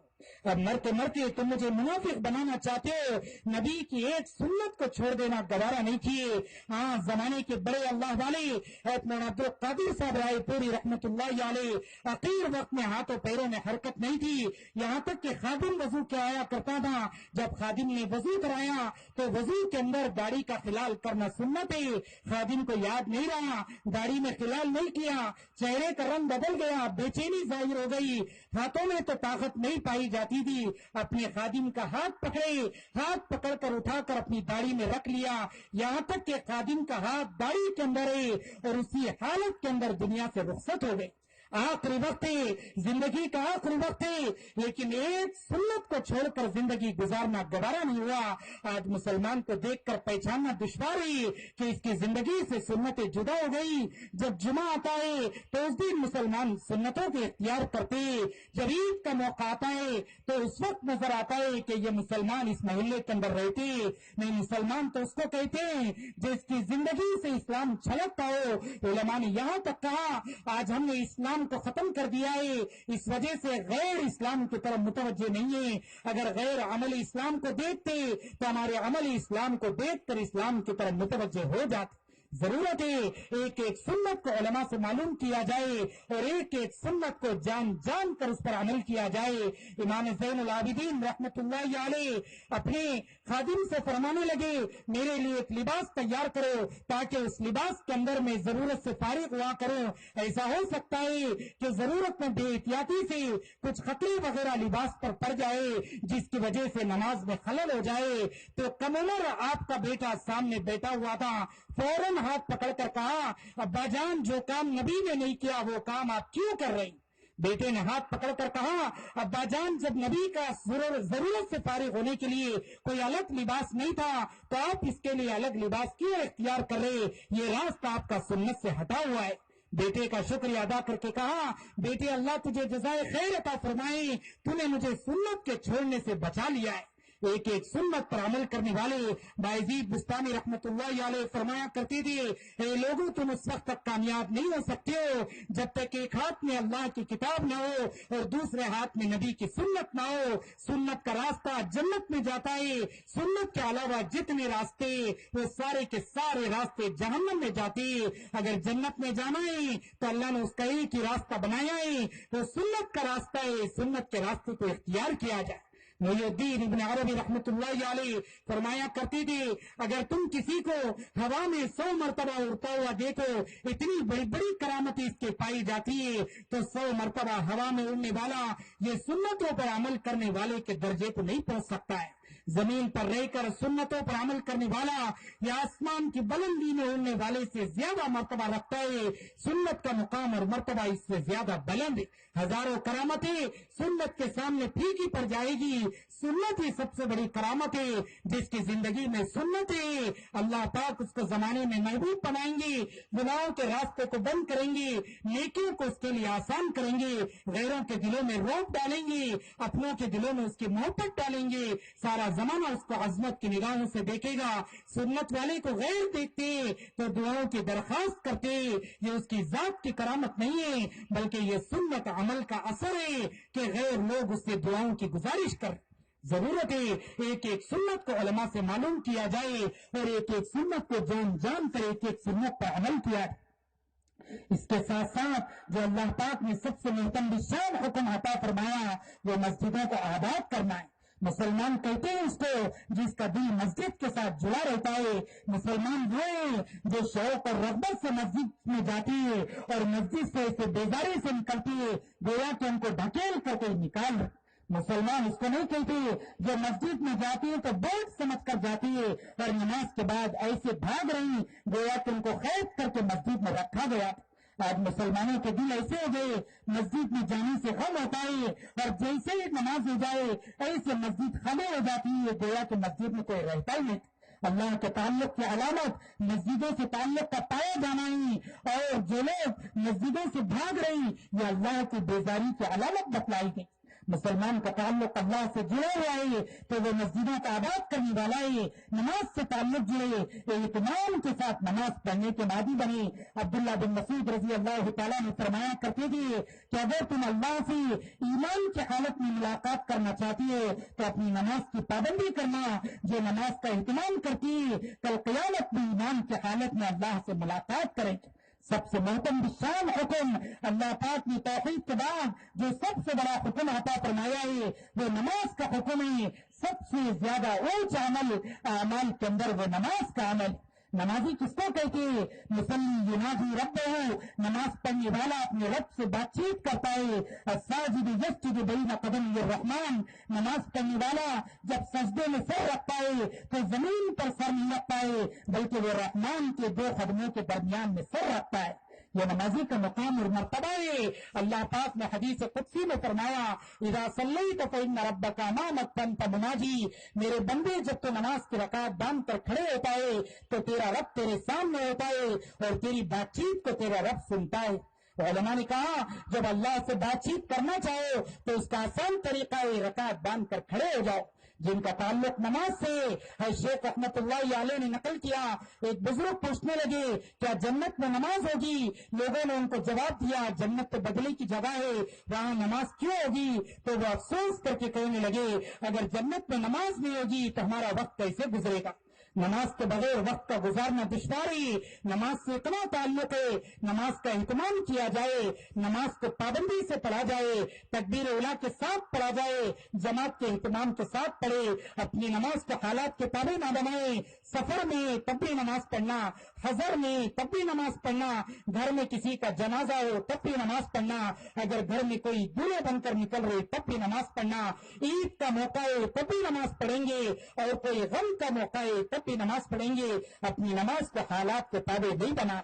اب مرتے مرتے تم مجھے منافق بنانا چاہتے ہو. نبی کی ایک سنت کو چھوڑ دینا گوارا نہیں کیے. زمانے کے بڑے اللہ والے مولانا عبد القادر صاحب رائے پوری رحمت اللہ علیہ اخیر وقت میں ہاتھوں پیروں میں حرکت نہیں تھی, یہاں تک کہ خادم وضو کیا آیا کرتا تھا. جب خادم نے وضو کرایا تو وضو کے اندر داڑھی کا خلال کرنا سنت ہے. خادم کو یاد نہیں رہا, داڑھی میں خلال نہیں کیا, چہرے کا رنگ بدل گیا, بے چینی ظاہر ہو گئی, ہاتھوں میں تو طاقت نہیں پائی جاتی تھی. اپنے خادم کا ہاتھ پکڑے, ہاتھ پکڑ کر اٹھا کر اپنی داڑھی میں رکھ لیا, یہاں تک کہ خادم کا ہاتھ داڑھی کے اندر ہے اور اسی حالت کے اندر دنیا سے رخصت ہو گئے. آخری وقت ہے, زندگی کا آخری وقت ہے, لیکن ایک سنت کو چھوڑ کر زندگی گزارنا گوارا نہیں ہوا. آج مسلمان کو دیکھ کر پہچاننا دشوار ہے کہ اس کی زندگی سے سنتیں جدا ہو گئی. جب جمعہ آتا ہے تو اس دن مسلمان سنتوں کے اختیار کرتے, جب عید کا موقع آتا ہے تو اس وقت نظر آتا ہے کہ یہ مسلمان اس محلے کے اندر رہتے نہیں. مسلمان تو اس کو کہتے ہیں جس کی زندگی سے اسلام چھلکتا ہو. علماء نے یہاں تک کہا آج ہم نے اسلام کو ختم کر دیا ہے, اس وجہ سے غیر اسلام کی طرف متوجہ نہیں ہے. اگر غیر عملی اسلام کو دیکھتے تو ہمارے عملی اسلام کو دیکھ کر اسلام کی طرف متوجہ ہو جاتے. ضرورت ہے ایک ایک سنت کو علماء سے معلوم کیا جائے اور ایک ایک سنت کو جان جان کر اس پر عمل کیا جائے. امام زین العابدین رحمت اللہ علیہ اپنے خادم سے فرمانے لگے میرے لیے ایک لباس تیار کرو تاکہ اس لباس کے اندر میں ضرورت سے فارغ ہوا کروں. ایسا ہو سکتا ہے کہ ضرورت میں بے احتیاطی سے کچھ خطرے وغیرہ لباس پر پڑ جائے جس کی وجہ سے نماز میں خلل ہو جائے. تو کم عمر آپ کا بیٹا سامنے بیٹھا ہوا تھا, فوراً ہاتھ پکڑ کر کہا ابا جان جو کام نبی نے نہیں کیا وہ کام آپ کیوں کر رہے ہیں. بیٹے نے ہاتھ پکڑ کر کہا ابا جان جب نبی کا ضرورت سے فارغ ہونے کے لیے کوئی الگ لباس نہیں تھا تو آپ اس کے لیے الگ لباس کیوں اختیار کر رہے, یہ راستہ آپ کا سنت سے ہٹا ہوا ہے. بیٹے کا شکریہ ادا کر کے کہا بیٹے اللہ تجھے جزائے خیر عطا فرمائے, تو نے مجھے سنت کے چھوڑنے سے بچا لیا ہے. ایک ایک سنت پر عمل کرنے والے بایزید بستانی رحمت اللہ علیہ فرمایا کرتے تھے اے لوگوں تم اس وقت تک کامیاب نہیں ہو سکتے ہو جب تک ایک ہاتھ میں اللہ کی کتاب نہ ہو اور دوسرے ہاتھ میں نبی کی سنت نہ ہو. سنت کا راستہ جنت میں جاتا ہے, سنت کے علاوہ جتنے راستے وہ سارے کے سارے راستے جہنم میں جاتے. اگر جنت میں جانا ہے تو اللہ نے اس کا ایک ہی راستہ بنایا ہے, وہ سنت کا راستہ ہے. سنت کے راستے کو اختیار کیا جائے. محی الدین ابن عربی رحمت اللہ علیہ فرمایا کرتے تھے اگر تم کسی کو ہوا میں 100 مرتبہ اڑتا ہوا دیکھو, اتنی بڑی بڑی کرامتیں اس کے پائی جاتی ہے, تو 100 مرتبہ ہوا میں اڑنے والا یہ سنتوں پر عمل کرنے والے کے درجے کو نہیں پہنچ سکتا ہے. زمین پر رہ کر سنتوں پر عمل کرنے والا یا آسمان کی بلندی میں اڑنے والے سے زیادہ مرتبہ رکھتا ہے. سنت کا مقام اور مرتبہ اس سے زیادہ بلند. ہزاروں کرامتیں سنت کے سامنے پھیکی پڑ جائے گی. سنت ہی سب سے بڑی کرامت ہے. جس کی زندگی میں سنت ہے اللہ پاک اس کو زمانے میں محبوب بنائیں گے, گناہوں کے راستے کو بند کریں گے, نیکیوں کو اس کے لیے آسان کریں گے, غیروں کے دلوں میں روپ ڈالیں گے, اپنوں کے دلوں میں اس کی محبت ڈالیں گے. سارا زمانہ اس کو عظمت کی نگاہوں سے دیکھے گا. سنت والے کو غیر دیکھتے تو دعاؤں کی درخواست کرتے. یہ اس کی ذات کی کرامت نہیں ہے بلکہ یہ سنت عمل کا اثر ہے کہ غیر لوگ اس سے دعاؤں کی گزارش کر. ضرورت ہے ایک ایک سنت کو علماء سے معلوم کیا جائے اور ایک ایک سنت کو جان جان کر ایک ایک سنت پر عمل کیا جائے. اس کے ساتھ ساتھ جو اللہ پاک نے سب سے محترم شان حکم عطا فرمایا وہ مسجدوں کو آباد کرنا ہے. مسلمان کہتے ہیں اس کو جس کا دل مسجد کے ساتھ جڑا رہتا ہے. مسلمان وہ ہے جو شوق اور رغبت سے مسجد میں جاتی ہے اور مسجد سے اسے بیزاری سے نکلتی ہے گویا کہ ان کو ڈھکیل کر کے نکال. مسلمان اس کو نہیں کہتے جو مسجد میں جاتی ہے تو بوجھ سمجھ کر جاتی ہے اور نماز کے بعد ایسے بھاگ رہی گویا کہ ان کو قید کر کے مسجد میں رکھا گیا. آج مسلمانوں کے دل ایسے ہو گئے مسجد میں جانے سے غم ہوتا ہے اور جیسے ہی نماز ہو جائے ایسے مسجد خالی ہو جاتی ہے گویا کہ مسجد میں کوئی رہتا ہی نہیں. اللہ کے تعلق کی علامت مسجدوں سے تعلق کا پایا جانا ہی اور جو لوگ مسجدوں سے بھاگ رہی یہ اللہ کی بیزاری کی علامت بتلائی گئی. مسلمان کا تعلق اللہ سے جڑا ہوا ہے تو وہ مسجدوں کا آباد کرنے والا ہے. نماز سے تعلق جڑے اہتمام کے ساتھ نماز پڑھنے کے عادی بنے. عبداللہ بن مسعود رضی اللہ تعالیٰ نے فرمایا کرتے تھے کہ اگر تم اللہ سے ایمان کی حالت میں ملاقات کرنا چاہتی ہو تو اپنی نماز کی پابندی کرنا. جو نماز کا اہتمام کرتی کل قیامت میں ایمان کی حالت میں اللہ سے ملاقات کرے. سب سے محترم بشان حکم اللہ پاک نے توحید کے بعد جو سب سے بڑا حکم عطا فرمایا ہے وہ نماز کا حکم ہے. سب سے زیادہ اونچا عمل اعمال کے اندر وہ نماز کا عمل. نمازی کس کو کہتے ہیں؟ مصلی یناجی ربہ، نماز پڑھنے والا اپنے رب سے بات چیت کرتا ہے. الساجد یسجد بین قدمی الرحمن، نماز پڑھنے والا جب سجدے میں سر رکھتا ہے تو زمین پر سر نہیں رکھتا ہے بلکہ وہ رحمان کے دو قدموں کے درمیان میں سر رکھتا ہے. یہ نمازی کا مقام اور مرتبہ ہے. اللہ پاک نے حدیث قدسی میں فرمایا اذا صلیت فإن ربک امامک فانت مناجی، میرے بندے جب تو نماز کی رکعت باندھ کر کھڑے ہوتا ہے تو تیرا رب تیرے سامنے ہوتا ہے اور تیری بات چیت کو تیرا رب سنتا ہے. علماء نے کہا جب اللہ سے بات چیت کرنا چاہو تو اس کا آسان طریقہ ہے رکعت باندھ کر کھڑے ہو جاؤ. جن کا تعلق نماز سے ہے شیخ رحمت اللہ علیہ نے نقل کیا ایک بزرگ پوچھنے لگے کیا جنت میں نماز ہوگی؟ لوگوں نے ان کو جواب دیا جنت تو بدلے کی جگہ ہے وہاں نماز کیوں ہوگی؟ تو وہ افسوس کر کے کہنے لگے اگر جنت میں نماز نہیں ہوگی تو ہمارا وقت کیسے گزرے گا؟ نماز کے بغیر وقت کا گزارنا دشوار ہے. نماز سے اتنا تعلق ہے نماز کا اہتمام کیا جائے، نماز کو پابندی سے پڑھا جائے، تکبیر اولیٰ کے ساتھ پڑھا جائے، جماعت کے اہتمام کے ساتھ پڑھے، اپنی نماز کو حالات کے تابع نہ بنائے. سفر میں تب بھی نماز پڑھنا، حضر میں تب بھی نماز پڑھنا، گھر میں کسی کا جنازہ ہو تب بھی نماز پڑھنا، اگر گھر میں کوئی دولہے بن کر نکل رہے تب بھی نماز پڑھنا، عید کا موقع ہے تب بھی نماز پڑھیں گے اور کوئی غم کا موقع ہے تب بھی نماز پڑھیں گے. اپنی نماز کو حالات کے تابع نہیں بنا.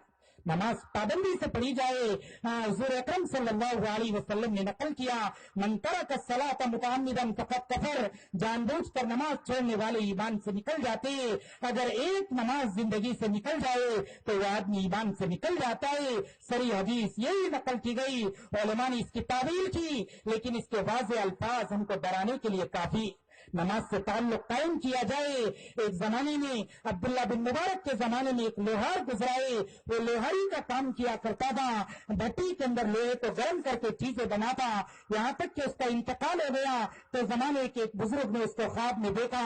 نماز پابندی سے پڑھی جائے. حضور اکرم صلی اللہ علیہ وسلم نے نقل کیا من ترک الصلاۃ متعمدا فقد کفر، جان بوجھ کر نماز چھوڑنے والے ایمان سے نکل جاتے ہیں. اگر ایک نماز زندگی سے نکل جائے تو وہ آدمی ایمان سے نکل جاتا ہے. صریح حدیث یہی نقل کی گئی. علماء نے اس کی تعویل کی لیکن اس کے واضح الفاظ ہم کو ڈرانے کے لیے کافی. نماز سے تعلق قائم کیا جائے. ایک زمانے میں عبداللہ بن مبارک کے زمانے میں ایک لوہار گزرائے، وہ لوہاری کا کام کیا کرتا تھا، بھٹی کے اندر لوہے کو گرم کر کے چیزیں بناتا. یہاں تک کہ اس کا انتقال ہو گیا تو زمانے کے ایک بزرگ نے اس کو خواب میں دیکھا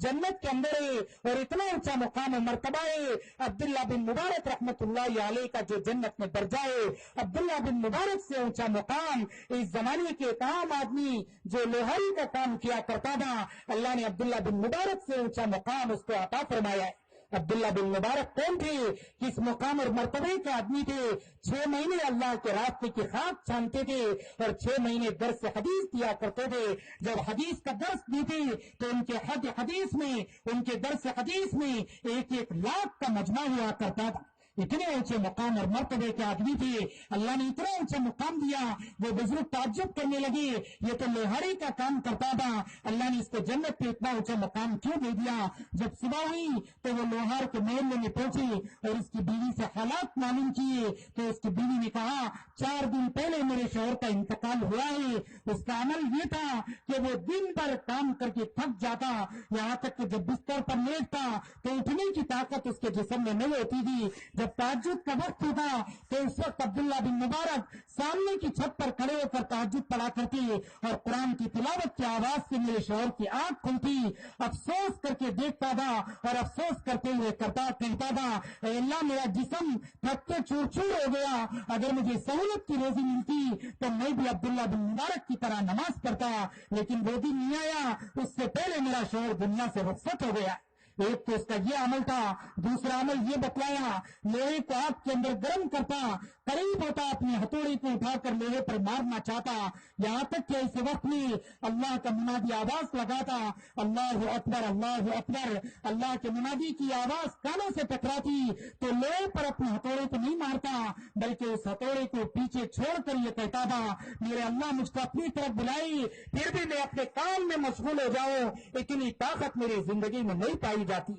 جنت کے اندر ہے اور اتنا اونچا مقام و مرتبہ ہے. عبداللہ بن مبارک رحمت اللہ علیہ کا جو جنت میں درجہ ہے، عبداللہ بن مبارک سے اونچا مقام اس زمانے کے تمام آدمی جو لوہاری کا کام کیا کرتا تھا اللہ نے عبداللہ بن مبارک سے اونچا مقام اس کو عطا فرمایا ہے. عبداللہ بن مبارک کون تھے؟ کس مقام اور مرتبے کے آدمی تھے؟ 6 مہینے اللہ کے راستے کی خاک چھانتے تھے اور 6 مہینے درس حدیث دیا کرتے تھے. جب حدیث کا درس دیتے تو ان کے حدیث میں، ان کے درس حدیث میں 1 لاکھ کا مجمع ہوا کرتا تھا. اتنے اونچے مقام اور مرتبے کے آدمی تھے. اللہ نے اتنا اونچا مقام دیا وہ بزرگ تعجب کرنے لگے یہ تو لوہاری کا کام کرتا تھا، اللہ نے اس کو جنت پہ اتنا اونچا مقام کیوں دے دیا؟ جب صبح ہوئی تو وہ لوہار کے محلے میں پہنچے اور اس کی بیوی سے حالات معلوم کیے تو اس کی بیوی نے کہا 4 دن پہلے میرے شوہر کا انتقال ہوا ہے. اس کا عمل یہ تھا کہ وہ دن بھر کام کر کے تھک جاتا، یہاں تک کہ جب بستر پر لیٹتا تو اٹھنے کی طاقت اس کے جسم میں نہیں ہوتی تھی. جب تہجد کا وقت ہوتا تو اس وقت عبداللہ بن مبارک سامنے کی چھت پر کھڑے ہو کر تہجد پڑھا کرتے اور قرآن کی تلاوت کی آواز سے میرے شوہر کی آنکھ کھلتی، افسوس کر کے دیکھتا تھا اور افسوس کرتے ہوئے کہتا تھا اے اللہ میرا جسم تھک کے چور چور ہو گیا، اگر مجھے سہولت کی روزی ملتی تو میں بھی عبداللہ بن مبارک کی طرح نماز پڑھتا، لیکن وہ دن نہیں آیا، اس سے پہلے میرا شوہر دنیا سے رخصت ہو گیا۔ ایک تو اس کا یہ عمل تھا، دوسرا عمل یہ بتلایا لوہے کو آگ کے اندر گرم کرتا، قریب ہوتا اپنی ہتھوڑی کو اٹھا کر لوہے پر مارنا چاہتا، یہاں تک کہ ایسے وقت میں اللہ کا منادی آواز لگاتا، اللہ اکبر اللہ اکبر، اللہ کے منادی کی آواز کانوں سے ٹکراتی تو لوہے پر اپنے ہتھوڑے کو نہیں مارتا بلکہ اس ہتھوڑے کو پیچھے چھوڑ کر یہ کہتا تھا میرے اللہ مجھ کو اپنی طرف بلائی، پھر بھی میں اپنے کام میں مشغول ہو جاؤں، اتنی طاقت میری زندگی میں نہیں پائی جاتی۔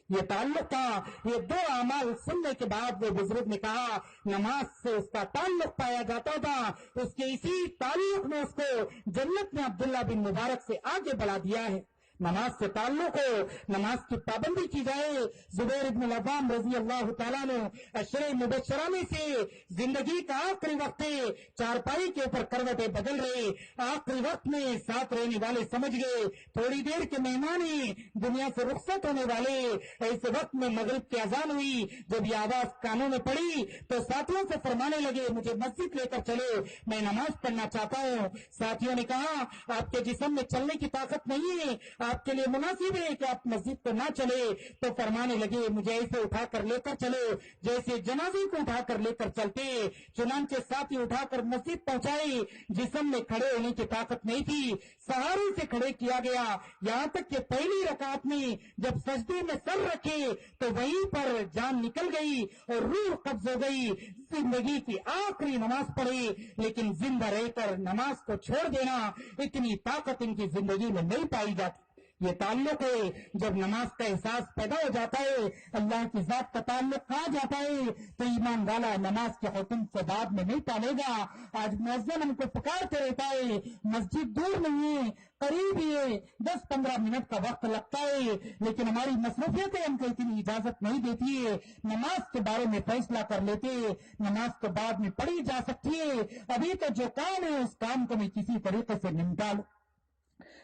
یہ تعلق تھا۔ یہ دو اعمال سننے کے بعد وہ بزرگ نے کہا نماز سے اس کا تعلق پایا جاتا تھا، اس کے اسی تعلق نے اس کو جنت میں عبداللہ بن مبارک سے آگے بڑھا دیا ہے۔ نماز سے تعلق ہو، نماز کی پابندی کی جائے۔ زبیر بن العوام رضی اللہ تعالیٰ نے عشرہ مبشرہ میں سے زندگی کا آخری وقت ہے، چارپائی کے اوپر کروٹیں بدل رہے، آخری وقت میں ساتھ رہنے والے سمجھ گئے تھوڑی دیر کے مہمان ہیں، دنیا سے رخصت ہونے والے۔ ایسے وقت میں مغرب کی اذان ہوئی، جب یہ آواز کانوں میں پڑی تو ساتھیوں سے فرمانے لگے مجھے مسجد لے کر چلو، میں نماز پڑھنا چاہتا ہوں۔ ساتھیوں نے کہا آپ کے جسم میں چلنے کی طاقت نہیں ہے، آپ کے لیے مناسب ہے کہ آپ مسجد کو نہ چلے۔ تو فرمانے لگے مجھے ایسے اٹھا کر لے کر چلو جیسے جنازے کو اٹھا کر لے کر چلتے۔ چنانچہ ساتھی اٹھا کر مسجد پہنچائے، جسم میں کھڑے ہونے کی طاقت نہیں تھی، سہارے سے کھڑے کیا گیا، یہاں تک کہ پہلی رکعت میں جب سجدے میں سر رکھے تو وہیں پر جان نکل گئی اور روح قبض ہو گئی۔ زندگی کی آخری نماز پڑھی لیکن زندہ رہ کر نماز کو چھوڑ دینا، اتنی طاقت ان کی زندگی میں نہیں پائی جاتی۔ یہ تعلق ہے، جب نماز کا احساس پیدا ہو جاتا ہے، اللہ کی ذات کا تعلق آ جاتا ہے تو ایمان والا نماز کے حکم سے بعد میں نہیں ٹالے گا۔ آج مؤذن ہم کو پکارتے رہتا ہے، مسجد دور نہیں ہے، قریب ہی ہے، 10-15 منٹ کا وقت لگتا ہے، لیکن ہماری مصروفیتیں ہم کو اتنی اجازت نہیں دیتی ہے۔ نماز کے بارے میں فیصلہ کر لیتے، نماز تو بعد میں پڑھی جا سکتی ہے، ابھی تو جو کام ہے اس کام کو میں کسی طریقے سے نمٹا لوں۔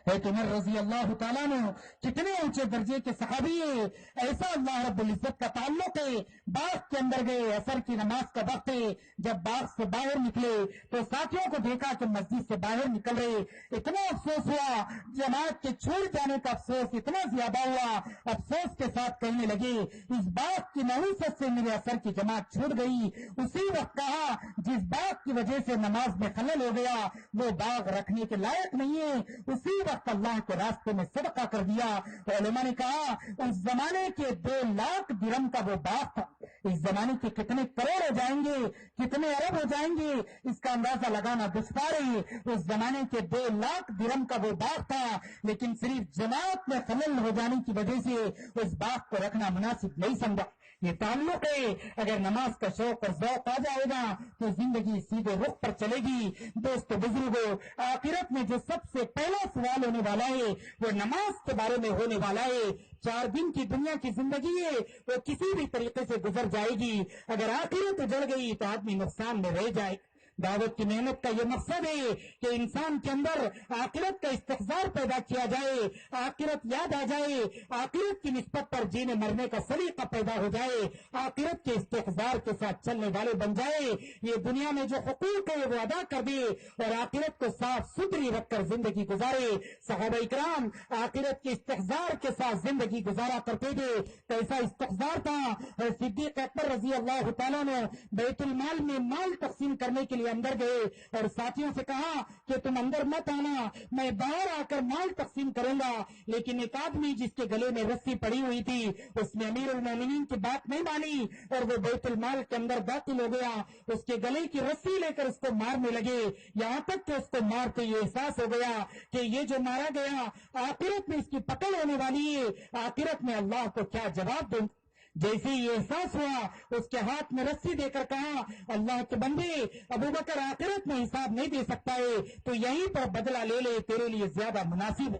عمر رضی اللہ تعالیٰ نے کتنے اونچے درجے کے صحابی ہے، ایسا اللہ رب العزت کا تعلق ہے۔ باغ کے اندر گئے، عصر کی نماز کا وقت ہے، جب باغ سے باہر نکلے تو ساتھیوں کو دیکھا کہ مسجد سے باہر نکل رہے، اتنا افسوس ہوا، جماعت کے چھوٹ جانے کا افسوس اتنا زیادہ ہوا، افسوس کے ساتھ کہنے لگے اس باغ کی نحوست سے میرے عصر کی جماعت چھوٹ گئی۔ اسی وقت کہا جس باغ کی وجہ سے نماز میں خلل ہو گیا وہ باغ رکھنے کے لائق نہیں ہے، اسی وقت اللہ کے راستے میں صدقہ کر دیا۔ علماء نے کہا اس زمانے کے 2 لاکھ درہم کا وہ باغ تھا، اس زمانے کے کتنے کروڑ ہو جائیں گے، کتنے ارب ہو جائیں گے اس کا اندازہ لگانا دشوار ہے۔ اس زمانے کے 2 لاکھ درہم کا وہ باغ تھا، لیکن صرف جماعت میں خلل ہو جانے کی وجہ سے اس باغ کو رکھنا مناسب نہیں سمجھا۔ یہ تعلق ہے، اگر نماز کا شوق اور ذوق آ جائے گا تو زندگی سیدھے رخ پر چلے گی۔ دوستو بزرگو، آخرت میں جو سب سے پہلا سوال ہونے والا ہے وہ نماز کے بارے میں ہونے والا ہے۔ 4 دن کی دنیا کی زندگی ہے، وہ کسی بھی طریقے سے گزر جائے گی، اگر آخرت جڑ گئی تو آدمی نقصان میں رہ جائے۔ دعوت کی محنت کا یہ مقصد ہے کہ انسان کے اندر آخرت کا استحضار پیدا کیا جائے، آخرت یاد آ جائے، آخرت کی نسبت پر جینے مرنے کا سلیقہ پیدا ہو جائے، آخرت کے استحضار کے ساتھ چلنے والے بن جائے، یہ دنیا میں جو حقوق ہے وہ ادا کر دے اور آخرت کو صاف ستھری رکھ کر زندگی گزارے۔ صحابہ اکرام آخرت کے استحضار کے ساتھ زندگی گزارا کرتے تھے۔ کیسا استحضار تھا؟ صدیق اکبر رضی اللہ تعالیٰ نے بیت المال میں مال تقسیم کرنے کے لیے اندر گئے اور ساتھیوں سے کہا کہ تم اندر مت آنا، میں باہر آ کر مال تقسیم کروں گا، لیکن ایک آدمی جس کے گلے میں رسی پڑی ہوئی تھی اس نے امیر المومنین کی بات نہیں مانی اور وہ بیت المال کے اندر داخل ہو گیا، اس کے گلے کی رسی لے کر اس کو مارنے لگے، یہاں تک کہ اس کو مارتے یہ احساس ہو گیا کہ یہ جو مارا گیا آخرت میں اس کی پکڑ ہونے والی ہے، آخرت میں اللہ کو کیا جواب دوں۔ جیسے یہ احساس ہوا اس کے ہاتھ میں رسی دے کر کہا اللہ کے بندے، ابوبکر آخرت میں حساب نہیں دے سکتا ہے تو یہیں پر بدلہ لے لے، تیرے لیے زیادہ مناسب ہے۔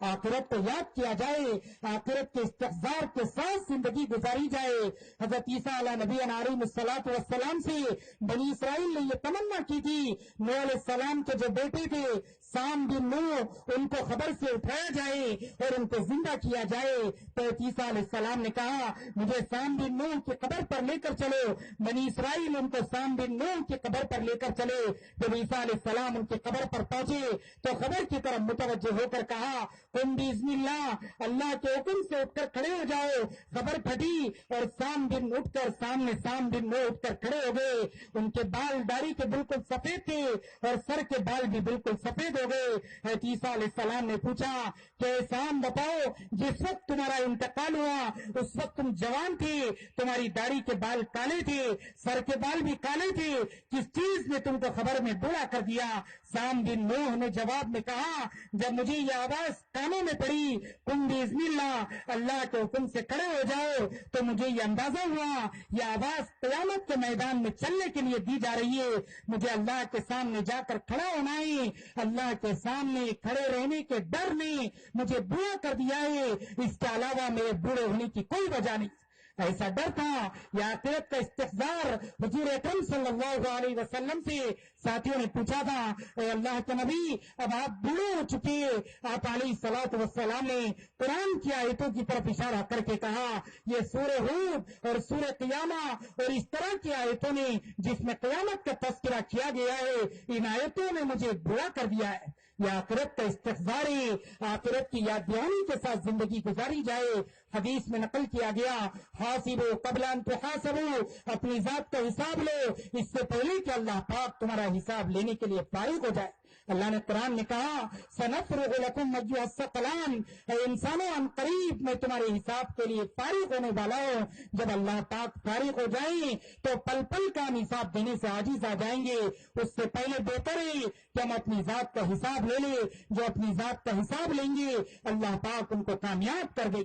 آخرت کو یاد کیا جائے, آخرت کے استحضار کے ساتھ زندگی گزاری جائے. حضرت عیسیٰ علیہ نبی علیہ السلام سے بنی اسرائیل نے یہ تمنا کی تھی, نوح علیہ السلام کے جو بیٹے تھے سام بن نوح, ان کو خبر سے اٹھایا جائے اور ان کو زندہ کیا جائے. تو عیسیٰ علیہ السلام نے کہا مجھے سام بن نوح کی قبر پر لے کر چلو. بنی اسرائیل ان کو سام بن نوح کی قبر پر لے کر چلے. جب عیسیٰ علیہ السلام ان کی قبر پر پہنچے تو قبر کی طرف متوجہ ہو کر کہا تم باذن اللہ, اللہ کے حکم سے اٹھ کر کھڑے ہو جاؤ. خبر پھٹی اور سام بن نوح اٹھ کر کھڑے ہو گئے. ان کے بال داڑھی کے بالکل سفید تھے اور سر کے بال بھی بالکل سفید ہو گئے. حضرت عیسیٰ علیہ السلام نے پوچھا کہ سام بتاؤ, جس وقت تمہارا انتقال ہوا اس وقت تم جوان تھے, تمہاری داڑھی کے بال کالے تھے, سر کے بال بھی کالے تھے, کس چیز نے تم کو خبر میں بوڑھا کر دیا؟ سام بن نوح نے جواب میں کہا جب مجھے یہ آواز کانوں میں پڑی تم باذن اللہ, اللہ کے حکم سے کھڑے ہو جاؤ, تو مجھے یہ اندازہ ہوا یہ آواز قیامت کے میدان میں چلنے کے لیے دی جا رہی ہے. مجھے اللہ کے سامنے جا کر کھڑا ہونا ہے. اللہ کے سامنے کھڑے رہنے کے ڈر نے مجھے بوڑھا کر دیا ہے, اس کے علاوہ میرے بوڑھے ہونے کی کوئی وجہ نہیں. ایسا ڈر تھا. یہ آخرت کا استحضار حضور اکرم صلی اللہ علیہ وسلم سے ساتھیوں نے پوچھا تھا اے اللہ کے نبی اب آپ بوڑھے ہو چکے. آپ علیہ الصلوۃ والسلام نے قرآن کی آیتوں کی طرف اشارہ کر کے کہا یہ سورہ ہود اور سورہ قیامہ اور اس طرح کی آیتوں نے جس میں قیامت کا تذکرہ کیا گیا ہے, ان آیتوں نے مجھے بوڑھا کر دیا ہے. یہ آخرت کا استحضار ہے. آخرت کی یاد دہانی کے ساتھ زندگی گزاری جائے. حدیث میں نقل کیا گیا حاسبوا قبل ان تحاسبوا, اپنی ذات کا حساب لو اس سے پہلے کہ اللہ پاک تمہارا حساب لینے کے لیے فارغ ہو جائے. اللہ نے قرآن میں کہا سنفرغ لکم ایھا الثقلان, اے انسانوں ان قریب میں تمہارے حساب کے لیے فارغ ہونے والا ہوں. جب اللہ پاک فارغ ہو جائیں تو پل پل کا ہم حساب دینے سے عاجز آ جائیں گے. اس سے پہلے بہتر ہے کہ ہم اپنی ذات کا حساب لے لیں. جو اپنی ذات کا حساب لیں گے اللہ پاک ان کو کامیاب کر دے.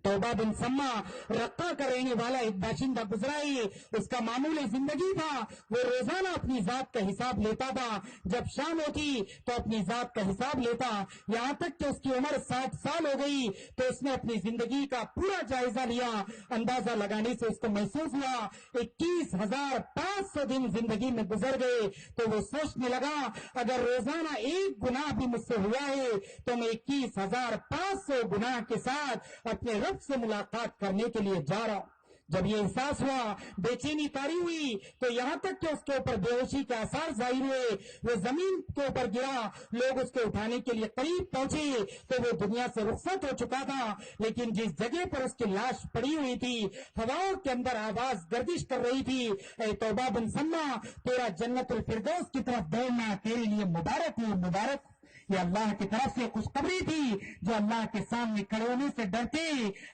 توبہ بن سما رقہ کا رہنے والا ایک باشندہ گزرا ہے. اس کا معمول زندگی تھا وہ روزانہ اپنی ذات کا حساب لیتا تھا. جب شام ہوتی تو اپنی ذات کا حساب لیتا, یہاں تک کہ اس کی عمر 60 سال ہو گئی تو اس نے اپنی زندگی کا پورا جائزہ لیا. اندازہ لگانے سے اس کو محسوس ہوا 21,500 دن زندگی میں گزر گئے. تو وہ سوچنے لگا اگر روزانہ ایک گناہ بھی مجھ سے ہوا ہے تو میں 21,500 گناہ کے ساتھ اپنے رب سے ملاقات کرنے کے لیے جا رہا ہوں. جب یہ احساس ہوا بے چینی طاری ہوئی تو یہاں تک کہ اس کے اوپر بے ہوشی کے آثار ظاہر ہوئے. وہ زمین کے اوپر گرا, لوگ اس کو اٹھانے کے لیے قریب پہنچے تو وہ دنیا سے رخصت ہو چکا تھا. لیکن جس جگہ پر اس کی لاش پڑی ہوئی تھی ہواؤں کے اندر آواز گردش کر رہی تھی اے توبہ بن سما تیرا جنت الفردوس کی طرف دوڑنا تیرے لیے مبارک ہے, مبارک. یہ اللہ کی طرف سے خوشخبری تھی. جو اللہ کے سامنے کھڑے ہونے سے ڈرتے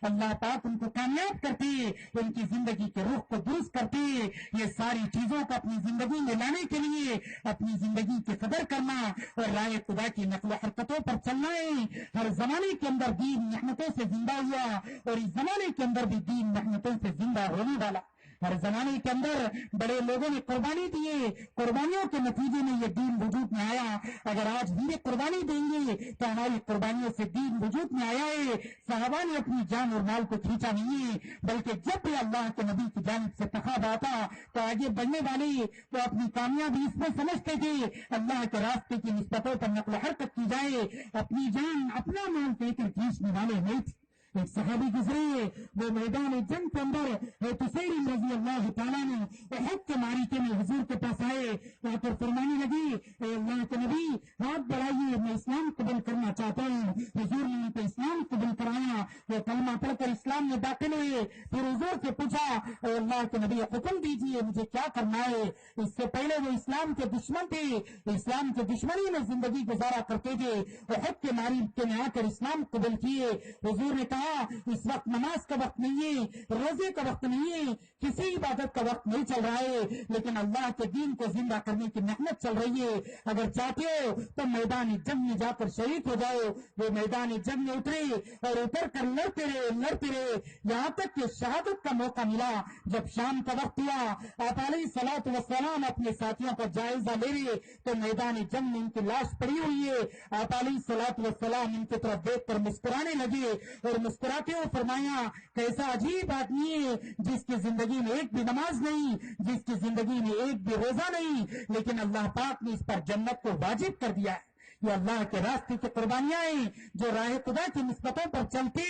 اللہ پاک ان کو کامیاب کرتے, ان کی زندگی کے رخ کو درست کرتے. یہ ساری چیزوں کو اپنی زندگی میں لانے کے لیے اپنی زندگی کی قدر کرنا اور رائے خدا کی نقل و حرکتوں پر چلنا ہے. ہر زمانے کے اندر دین محنتوں سے زندہ ہوا اور اس زمانے کے اندر بھی دین محنتوں سے زندہ ہونے والا. ہر زمانے کے اندر بڑے لوگوں نے قربانی دی, قربانیوں کے نتیجے میں یہ دین وجود میں آیا. اگر آج ہم یہ قربانی دیں گے تو ہماری قربانیوں سے دین وجود میں آیا ہے. صحابہ نے اپنی جان اور مال کو کھینچا نہیں ہے, بلکہ جب بھی اللہ کے نبی کی جانب سے تقاضا آتا تو آگے بڑھنے والے وہ اپنی کامیابی اس میں سمجھتے تھے اللہ کے راستے کی نسبتوں پر نقل و حرکت کی جائے, اپنی جان اپنا مال دے کر کھینچنے والے نہیں تھے. ایک صحابی گزرے وہ میدان جنگ کے اندر حسین رضی اللہ تعالیٰ نے احد کے معرکے میں حضور کے پاس آئے. وہاں پر فرمانے لگی اے اللہ کے نبی ہاتھ بڑھائیے میں اسلام قبول کرنا چاہتا ہوں. حضور نے ان کو اسلام قبول کرایا, وہ کلمہ پڑھ کر اسلام میں داخل ہوئے. پھر حضور سے پوچھا اے اللہ کے نبی حکم دیجیے مجھے کیا کرنا ہے. اس سے پہلے وہ اسلام کے دشمن تھے, اسلام کے دشمنی میں زندگی گزارا کرتے تھے. احد کے معرکے میں آ کر اسلام قبول کیے. حضور نے کہا کہا اس وقت نماز کا وقت نہیں ہے, روزے کا وقت نہیں ہے, کسی عبادت کا وقت نہیں چل رہا ہے, لیکن اللہ کے دین کو زندہ کرنے کی محنت چل رہی ہے. اگر چاہتے ہو تو میدان جنگ میں جا کر شریک ہو جاؤ. وہ میدان جنگ میں اترے اور اتر کر لڑتے رہے یہاں تک کہ شہادت کا موقع ملا. جب شام کا وقت ہوا, آپ علیہ الصلوۃ والسلام اپنے ساتھیوں کا جائزہ لے رہے تو میدان جنگ میں ان کی لاش پڑی ہوئی ہے. آپ علیہ الصلوۃ والسلام ان کی طرف دیکھ کر مسکرانے لگے اور مسکراتے ہوئے فرمایا, کیسا عجیب آدمی ہے جس کی زندگی میں ایک بھی نماز نہیں, جس کی زندگی میں ایک بھی روزہ نہیں, لیکن اللہ پاک نے اس پر جنت کو واجب کر دیا ہے. یہ اللہ کے راستے کی قربانیاں ہیں. جو راہ خدا کی نسبتوں پر چلتی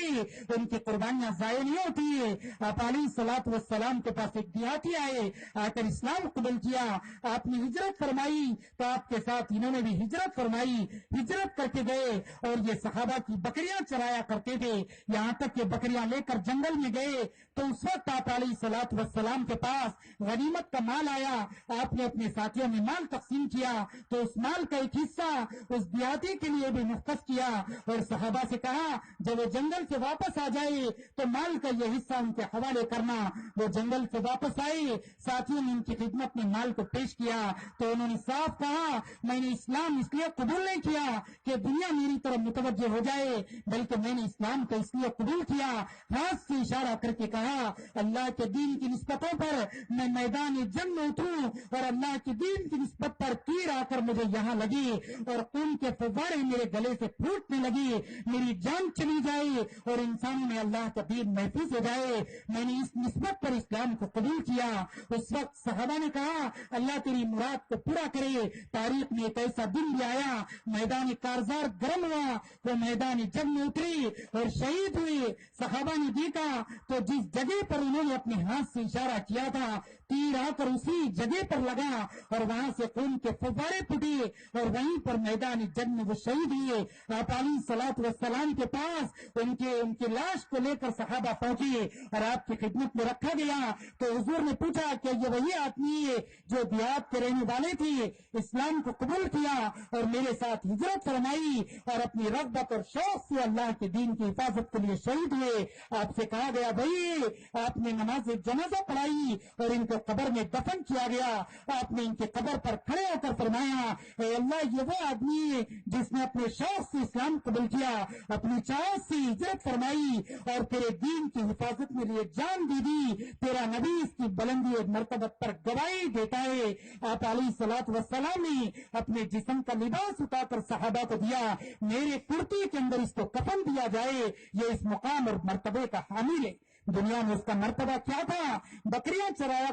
ان کی قربانیاں ضائع نہیں ہوتی. آپ علیہ الصلوۃ والسلام کے پاس ایک دیہاتی آئے, آ کر اسلام قبول کیا. آپ نے ہجرت فرمائی تو آپ کے ساتھ انہوں نے بھی ہجرت فرمائی. ہجرت کر کے گئے اور یہ صحابہ کی بکریاں چرایا کرتے تھے. یہاں تک کہ بکریاں لے کر جنگل میں گئے تو اس وقت آپ علیہ الصلوۃ والسلام کے پاس غنیمت کا مال آیا. آپ نے اپنے ساتھیوں میں مال تقسیم کیا تو اس مال کا ایک حصہ اس دیہاتی کے لیے بھی مختص کیا اور صحابہ سے کہا جب وہ جنگل سے واپس آ جائے تو مال کا یہ حصہ ان کے حوالے کرنا. وہ جنگل سے واپس آئے, ساتھیوں نے ان کی خدمت میں مال کو پیش کیا تو انہوں نے صاف کہا, میں نے اسلام اس لیے قبول نہیں کیا کہ دنیا میری طرف متوجہ ہو جائے, بلکہ میں نے اسلام کو اس لیے قبول کیا. ہاتھ سے اشارہ کر کے کہا, اللہ کے دین کی نسبتوں پر میں میدان جنگ میں اتروں اور اللہ کے دین کی نسبت پر تیر آ کر مجھے یہاں لگی اور خون کے فوارے میرے گلے سے پھوٹنے لگی, میری جان چلی جائے اور انسانوں میں اللہ کا دین محفوظ ہو جائے. میں نے اس نسبت پر اسلام کو قبول کیا. اس وقت صحابہ نے کہا, اللہ تیری مراد کو پورا کرے. تاریخ میں ایک ایسا دن بھی آیا, میدان کارزار گرم ہوا, وہ میدان جنگ میں اتری اور شہید ہوئے. صحابہ نے دیکھا تو جس جگہ پر انہوں نے اپنے ہاتھ سے اشارہ کیا تھا تیر آ کر اسی جگہ پر لگا اور وہاں سے خون کے فوارے پھٹے اور وہیں پر میدان جنگ میں وہ شہید ہوئے. آپ علیہ الصلوۃ والسلام کے پاس ان کی لاش کو لے کر صحابہ پہنچے اور آپ کی خدمت میں رکھا گیا تو حضور نے پوچھا کہ یہ وہی آدمی ہے جو دیہات کے رہنے والے تھے, اسلام کو قبول کیا اور میرے ساتھ ہجرت فرمائی اور اپنی رغبت اور شوق سے اللہ کے دین کی حفاظت کے لیے شہید ہوئے. آپ سے کہا گیا, بھائی آپ نے نماز جنازہ پڑھائی اور ان کو قبر میں دفن کیا گیا. آپ نے ان کی قبر پر کھڑے ہو کر فرمایا, اے اللہ یہ وہ آدمی ہے جس نے اپنے شوق سے اسلام قبول کیا, اپنی چاہت سے ہجرت فرمائی اور تیرے دین کی حفاظت میں لیے جان دے دی. تیرا نبی اس کی بلندی اور مرتبت پر گواہی دیتا ہے. آپ علیہ الصلوۃ والسلام نے اپنے جسم کا لباس اٹھا کر صحابہ کو دیا, میرے کرتے کے اندر اس کو کفن دیا جائے, یہ اس مقام اور مرتبے کا حامل ہے. دنیا میں اس کا مرتبہ کیا تھا, بکریاں چرایا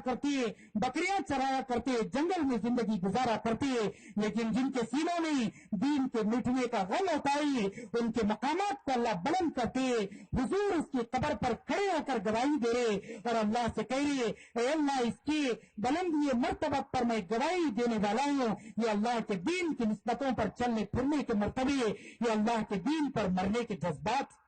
کرتے جنگل میں زندگی گزارا کرتے, لیکن جن کے سینوں میں دین کے مٹنے کا غم ہوتا ہے ان کے مقامات کو اللہ بلند کرتے. حضور اس کی قبر پر کھڑے ہو کر گواہی دے رہے اور اللہ سے کہہ رہے, اے اللہ اس کی بلندی مرتبت پر میں گواہی دینے والا ہوں. یہ اللہ کے دین کی نسبتوں پر چلنے پھرنے کے مرتبے, یہ اللہ کے دین پر مرنے کے جذبات,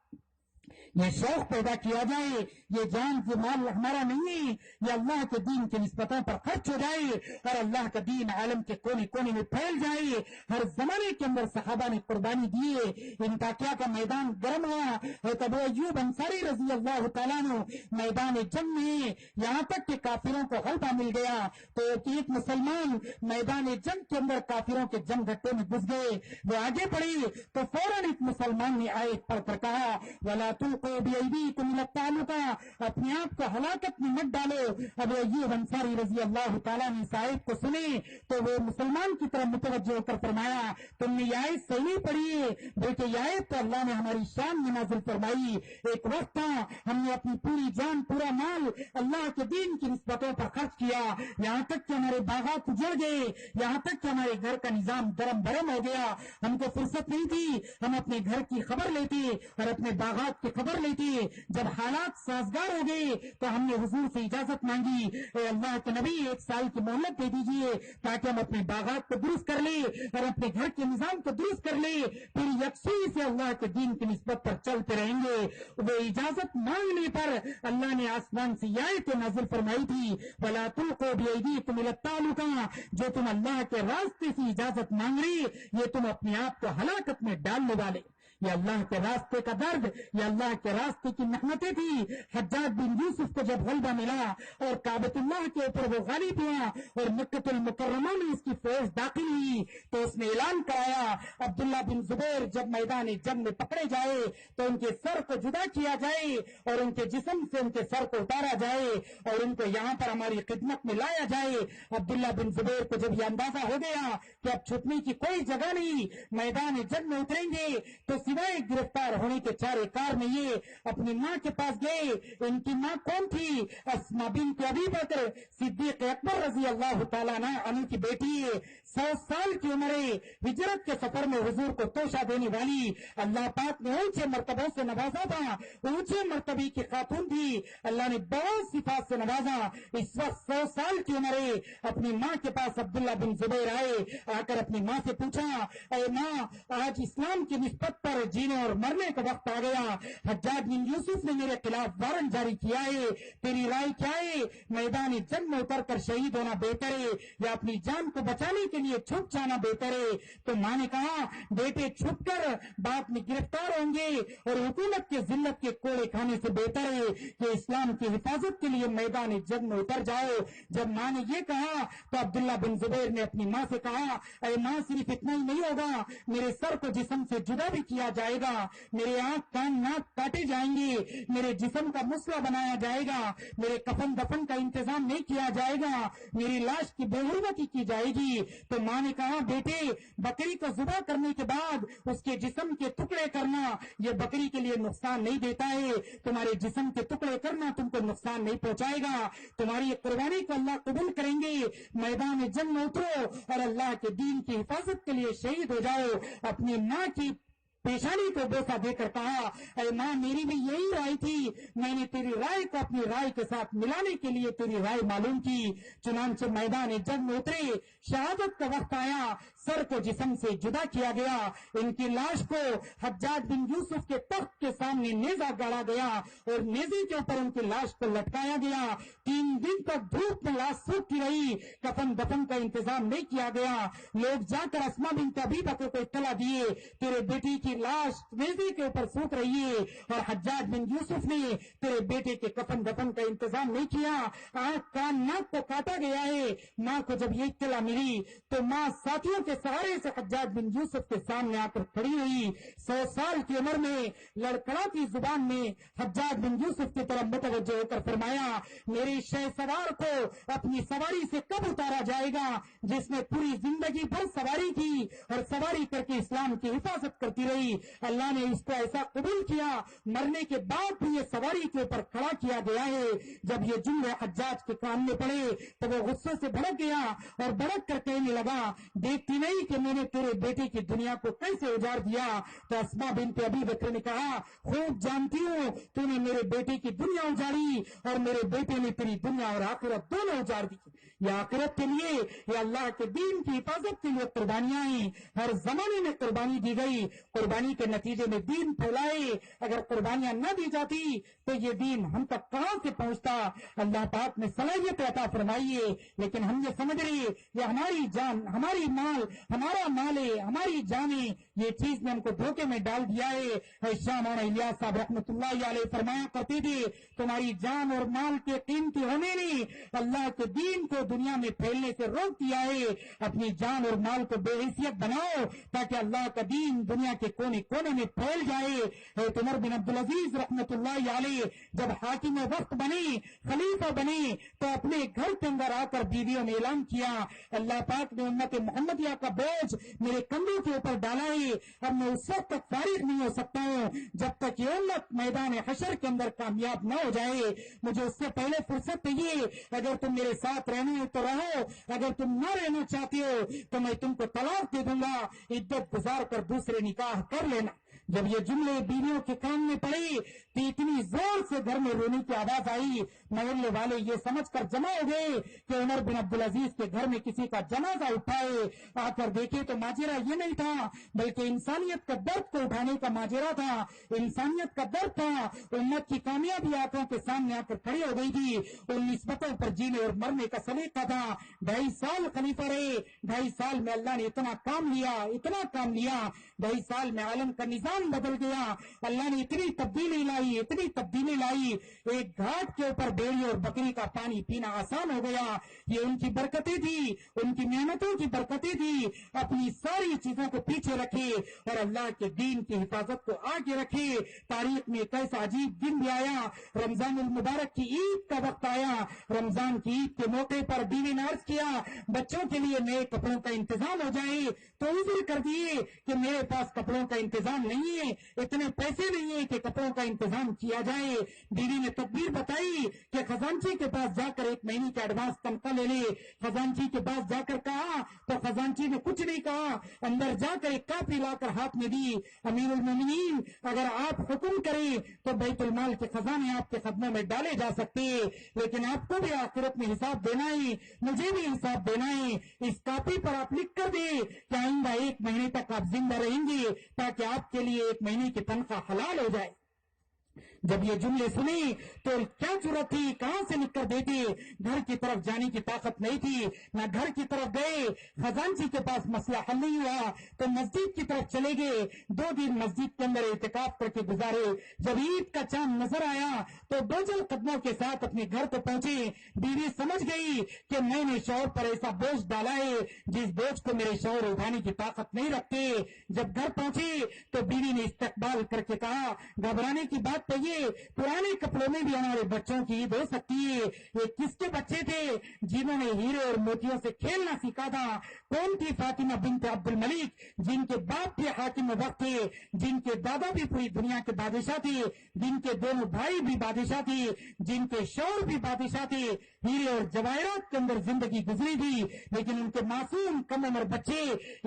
یہ شوق پیدا کیا جائے. یہ جان سے مال ہمارا نہیں ہے, یہ اللہ کے دین کی نسبتوں پر خرچ ہو جائے اور اللہ کا دین عالم کے کونے کونے میں پھیل جائے. ہر زمانے کے اندر صحابہ نے قربانی دی ہے. انتاکیا کا میدان گرم ہوا, ابو ایوب انصاری رضی اللہ تعالیٰ عنہ میدان جنگ میں, یہاں تک کہ کافروں کو غلبہ مل گیا تو ایک مسلمان میدان جنگ کے اندر کافروں کے جنگ گھٹے میں گھس گئے. وہ آگے بڑھی تو فوراً ایک مسلمان نے آیت پڑھ کر کہا, ولا تلقوا بأيديكم إلى التهلكة, اپنے آپ کو ہلاکت میں مت ڈالو. ابو ایوب انصاری رضی اللہ تعالیٰ نے صاحب کو سنے تو وہ مسلمان کی طرف متوجہ ہو کر فرمایا, تم نے یہ آیت صحیح نہیں پڑھی ہے, بلکہ یہ آیت تو اللہ نے ہماری شان میں نازل فرمائی. ایک وقت تھا ہم نے اپنی پوری جان پورا مال اللہ کے دین کی نسبتوں پر خرچ کیا, یہاں تک کہ ہمارے باغات اجڑ گئے, یہاں تک کہ ہمارے گھر کا نظام درم برم ہو گیا. ہم کو فرصت نہیں تھی, ہم اپنے گھر کی خبر لیتے اور اپنے باغات کی خبر لیتے. جب حالات سازگار ہو گئے تو ہم نے حضور سے اجازت مانگی, اے اللہ کے نبی 1 سال کی مہلت دے دیجیے تاکہ ہم اپنے باغات کو درست کر لیں اور اپنے گھر کے نظام کو درست کر لیں, پھر یکسوئی سے اللہ کے دین کی نسبت پر چلتے رہیں گے. وہ اجازت مانگنے پر اللہ نے آسمان سے آیت نازل فرمائی تھی, ولا تلقوا بأيديكم إلى التهلكة, جو تم اللہ کے راستے سے اجازت مانگ رہی یہ تم اپنے آپ کو ہلاکت میں ڈالنے والے. یہ اللہ کے راستے کا درد، یہ اللہ کے راستے کی محنتیں تھی۔ حجاج بن یوسف کو جب غلبہ ملا اور کعبۃ اللہ کے اوپر وہ غالب ہوا اور مکۃ المکرمہ میں اس کی فوج داخل ہوئی تو اس نے اعلان کرایا عبداللہ بن زبیر جب میدان جنگ میں پکڑے جائے تو ان کے سر کو جدا کیا جائے اور ان کے جسم سے ان کے سر کو اتارا جائے اور ان کو یہاں پر ہماری خدمت میں لایا جائے۔ عبداللہ بن زبیر کو جب یہ اندازہ ہو گیا کہ اب چھپنے کی کوئی جگہ نہیں، میدان جنگ میں اتریں گے تو سوائے گرفتار ہونے کے چارے کار میں یہ اپنی ماں کے پاس گئے۔ ان کی ماں کون تھی؟ اسماء بنت ابی بکر صدیق اکبر رضی اللہ تعالیٰ عنہ کی بیٹی ہے۔ 100 سال کی عمر ہے، ہجرت کے سفر میں حضور کو توشہ دینے والی، اللہ پاک نے اونچے مرتبوں سے نوازا تھا، اونچے مرتبے کی خاتون تھی، اللہ نے بہت صفات سے نوازا۔ اس وقت 100 سال کی عمر ہے، اپنی ماں کے پاس عبداللہ بن زبیر آئے، آ کر اپنی ماں سے پوچھا اے ماں آج اسلام کی نسبت پر جینے اور مرنے کا وقت آ گیا، حجاج بن یوسف نے میرے خلاف وارنٹ جاری کیا ہے، تیری رائے کیا ہے؟ میدان جنگ میں اتر کر شہید ہونا بہتر ہے یا اپنی جان کو بچانے کے لیے چھپ جانا بہتر ہے؟ تو ماں نے کہا بیٹے چھپ کر بعد میں گرفتار ہوں گے اور حکومت کے ذلت کے کوڑے کھانے سے بہتر ہے کہ اسلام کی حفاظت کے لیے میدان جنگ میں اتر جاؤ۔ جب ماں نے یہ کہا تو عبداللہ بن زبیر نے اپنی ماں سے کہا اے ماں صرف اتنا ہی نہیں ہوگا، میرے سر کو جسم سے جدا بھی کیا جائے گا، میرے آنکھ کان ناک کاٹے جائیں گے، میرے جسم کا مسئلہ بنایا جائے گا، میرے کفن دفن کا انتظام نہیں کیا جائے گا، میری لاش کی بے حرمتی کی جائے گی۔ تو ماں نے کہا بیٹے بکری کو ذبح کرنے کے بعد اس کے جسم کے ٹکڑے کرنا یہ بکری کے لیے نقصان نہیں دیتا ہے، تمہارے جسم کے ٹکڑے کرنا تم کو نقصان نہیں پہنچائے گا، تمہاری قربانی کو اللہ قبول کریں گے، میدان جنگ میں اترو اور اللہ کے دین کی حفاظت کے لیے شہید ہو جاؤ۔ اپنی ماں کی پیشانی کو بوسہ دے کر کہا اے ماں میری بھی یہی رائے تھی، میں نے تیری رائے کو اپنی رائے کے ساتھ ملانے کے لیے تیری رائے معلوم کی۔ چنانچہ میدان جنگ میں اترے، شہادت کا وقت آیا، سر کو جسم سے جدا کیا گیا، ان کی لاش کو حجاج بن یوسف کے تخت کے سامنے نیزہ گاڑا گیا اور نیزے کے اوپر ان کی لاش کو لٹکایا گیا۔ 3 دن تک دھوپ میں لاش سوکھتی رہی، کفن دفن کا انتظام نہیں کیا گیا۔ لوگ جا کر اسماء بنت ابی بکر کو اطلاع دیے تیرے بیٹی کی لاش نیزے کے اوپر سوکھ رہی ہے اور حجاج بن یوسف نے تیرے بیٹے کے کفن دفن کا انتظام نہیں کیا، آنکھ کان ناک کو کاٹا گیا ہے۔ ماں کو جب یہ اطلاع ملی تو ماں ساتھیوں کے سہارے سے حجاج بن یوسف کے سامنے آ کر کھڑی ہوئی، 100 سال کی عمر میں لڑکڑاتی زبان میں حجاج بن یوسف کی طرف متوجہ ہو کر فرمایا میری شہ سوار کو اپنی سواری سے کب اتارا جائے گا جس نے پوری زندگی بھر سواری کی اور سواری کر کے اسلام کی حفاظت کرتی رہی، اللہ نے اس کو ایسا قبول کیا مرنے کے بعد بھی یہ سواری کے اوپر کھڑا کیا گیا ہے۔ جب یہ جملے حجاج کے کان میں پڑے تو وہ غصے سے بھڑک گیا اور بھڑک کر کہنے لگا دیکھتی نہیں کہ میں نے تیرے بیٹے کی دنیا کو کیسے اجاڑ دیا؟ تو اسماء بنت ابی بکر نے کہا خوب جانتی ہوں تو نے میرے بیٹے کی دنیا اجاڑی اور میرے بیٹے نے تیری دنیا اور آخرت دونوں اجاڑ دی، یہ آخرت کے لیے یہ اللہ کے دین کی حفاظت کے لیے قربانیاں ہیں، ہر زمانے میں قربانی دی گئی، قربانی کے نتیجے میں دین پھیلائے، اگر قربانیاں نہ دی جاتی تو یہ دین ہم تک کہاں سے پہنچتا؟ اللہ پاک نے صلاحیت عطا فرمائی ہے لیکن ہم یہ سمجھ رہے یہ ہماری جان ہماری مال ہمارا مال ہے ہماری جانیں، یہ چیز نے ہم کو دھوکے میں ڈال دیا ہے۔ شاہ مولانا الیاس صاحب رحمۃ اللہ علیہ فرمایا کرتے تھے تمہاری جان اور مال کے قیمتی ہونے نے اللہ کے دین کو دنیا میں پھیلنے سے روک دیا ہے، اپنی جان اور مال کو بے حیثیت بناؤ تاکہ اللہ کا دین دنیا کے کونے کونے میں پھیل جائے۔ حضرت عمر بن عبدالعزیز رحمۃ اللہ علیہ جب حاکم وقت بنے خلیفہ بنے تو اپنے گھر کے اندر آ کر بیویوں نے اعلان کیا اللہ پاک نے امت محمدیہ کا بوجھ میرے کندھوں کے اوپر ڈالا ہے، اب میں اس وقت تک فارغ نہیں ہو سکتا ہوں جب تک یہ امت میدان حشر کے اندر کامیاب نہ ہو جائے، مجھے اس سے پہلے فرصت چاہیے، اگر تم میرے ساتھ رہنا ہے تو رہو، اگر تم نہ رہنا چاہتے ہو تو میں تم کو طلاق دے دوں گا، عدت گزار کر دوسرے نکاح کر لینا۔ جب یہ جملے بیویوں کے کان میں پڑی تو اتنی زور سے گھر میں رونے کی آواز آئی، محلے والے یہ سمجھ کر جمع ہو گئے کہ عمر بن عبدالعزیز کے گھر میں کسی کا جنازہ اٹھائے، آ کر دیکھے تو ماجرا یہ نہیں تھا بلکہ انسانیت کا درد کو اٹھانے کا ماجرا تھا، انسانیت کا درد تھا، امت کی کامیابی آنکھوں کے سامنے آ کر کھڑی ہو گئی تھی، ان نسبتوں پر جینے اور مرنے کا سلیقہ تھا۔ 2.5 سال خلیفہ رہے، 2.5 سال میں اللہ نے اتنا کام لیا 2.5 سال میں عالم کا نظام نظام بدل گیا. اللہ نے اتنی تبدیلی لائی, ایک گھاٹ کے اوپر بھیڑی اور بکری کا پانی پینا آسان ہو گیا. یہ ان کی برکتیں تھی, ان کی محنتوں کی برکتیں تھی. اپنی ساری چیزوں کو پیچھے رکھے اور اللہ کے دین کی حفاظت کو آگے رکھے. تاریخ میں ایک ایسا عجیب دن بھی آیا, رمضان المبارک کی عید کا وقت آیا. رمضان کی عید کے موقع پر بیوی نے عرض کیا بچوں کے لیے نئے کپڑوں کا انتظام ہو جائے, تو عذر کر دیے کہ میرے پاس کپڑوں کا انتظام نہیں ہے, اتنے پیسے نہیں ہے کہ کپڑوں کا انتظام کیا جائے. بیوی نے تدبیر بتائی کہ خزانچی کے پاس جا کر 1 مہینے کا ایڈوانس تنخواہ لے لے. خزانچی کے پاس جا کر کہا تو خزانچی نے کچھ نہیں کہا, اندر جا کر ایک کاپی لا کر ہاتھ میں دی. امیر المومنین, اگر آپ حکم کریں تو بیت المال کے خزانے آپ کے قدموں میں ڈالے جا سکتے, لیکن آپ کو بھی آخرت میں حساب دینا ہے, مجھے بھی حساب دینا ہے. اس کاپی پر آپ لکھ کر دیں کہ آئندہ 1 مہینے تک آپ زندہ رہیں گے تاکہ آپ کے لیے 1 مہینے کی تنخواہ حلال ہو جائے. جب یہ جملے سنی تو کیا ضرورت تھی, کہاں سے لکھ کر دیتے. گھر کی طرف جانے کی طاقت نہیں تھی, نہ گھر کی طرف گئے. خزانچی کے پاس مسئلہ حل نہیں ہوا تو مسجد کی طرف چلے گئے. 2 دن مسجد کے اندر اعتکاف کر کے گزارے. جب عید کا چاند نظر آیا تو بوجھل قدموں کے ساتھ اپنے گھر کو پہنچے. بیوی سمجھ گئی کہ میں نے شوہر پر ایسا بوجھ ڈالا ہے جس بوجھ کو میرے شوہر اٹھانے کی طاقت نہیں رکھتے. جب گھر پہنچے تو بیوی نے استقبال کر کے کہا گھبرانے کی بات تو یہ پرانے کپڑوں میں بھی ہمارے بچوں کی عید ہو سکتی ہے. یہ کس کے بچے تھے جنہوں نے ہیرے اور موتیوں سے کھیلنا سیکھا تھا؟ کون تھی؟ فاطمہ بنت عبد الملک, جن کے باپ بھی حاکم وقت تھے, جن کے دادا بھی پوری دنیا کے بادشاہ تھے, جن کے دونوں بھائی بھی بادشاہ تھے, جن کے شوہر بھی بادشاہ تھے. ہیرے اور جواہرات کے اندر زندگی گزری تھی, لیکن ان کے معصوم کم عمر بچے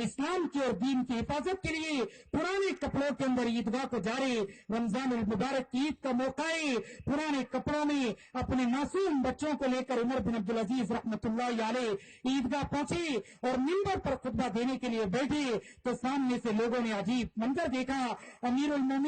اسلام کی اور دین کی حفاظت کے لیے پرانے کپڑوں کے اندر عیدگاہ کو جا رہے. رمضان المبارک کی عید کا موقع ہے, پرانے کپڑوں میں اپنے معصوم بچوں کو لے کر عمر بن عبدالعزیز رحمت اللہ علیہ عیدگاہ پہنچے اور منبر پر خطبہ دینے کے لیے بیٹھے تو سامنے سے لوگوں نے عجیب منظر دیکھا. امیر المومنین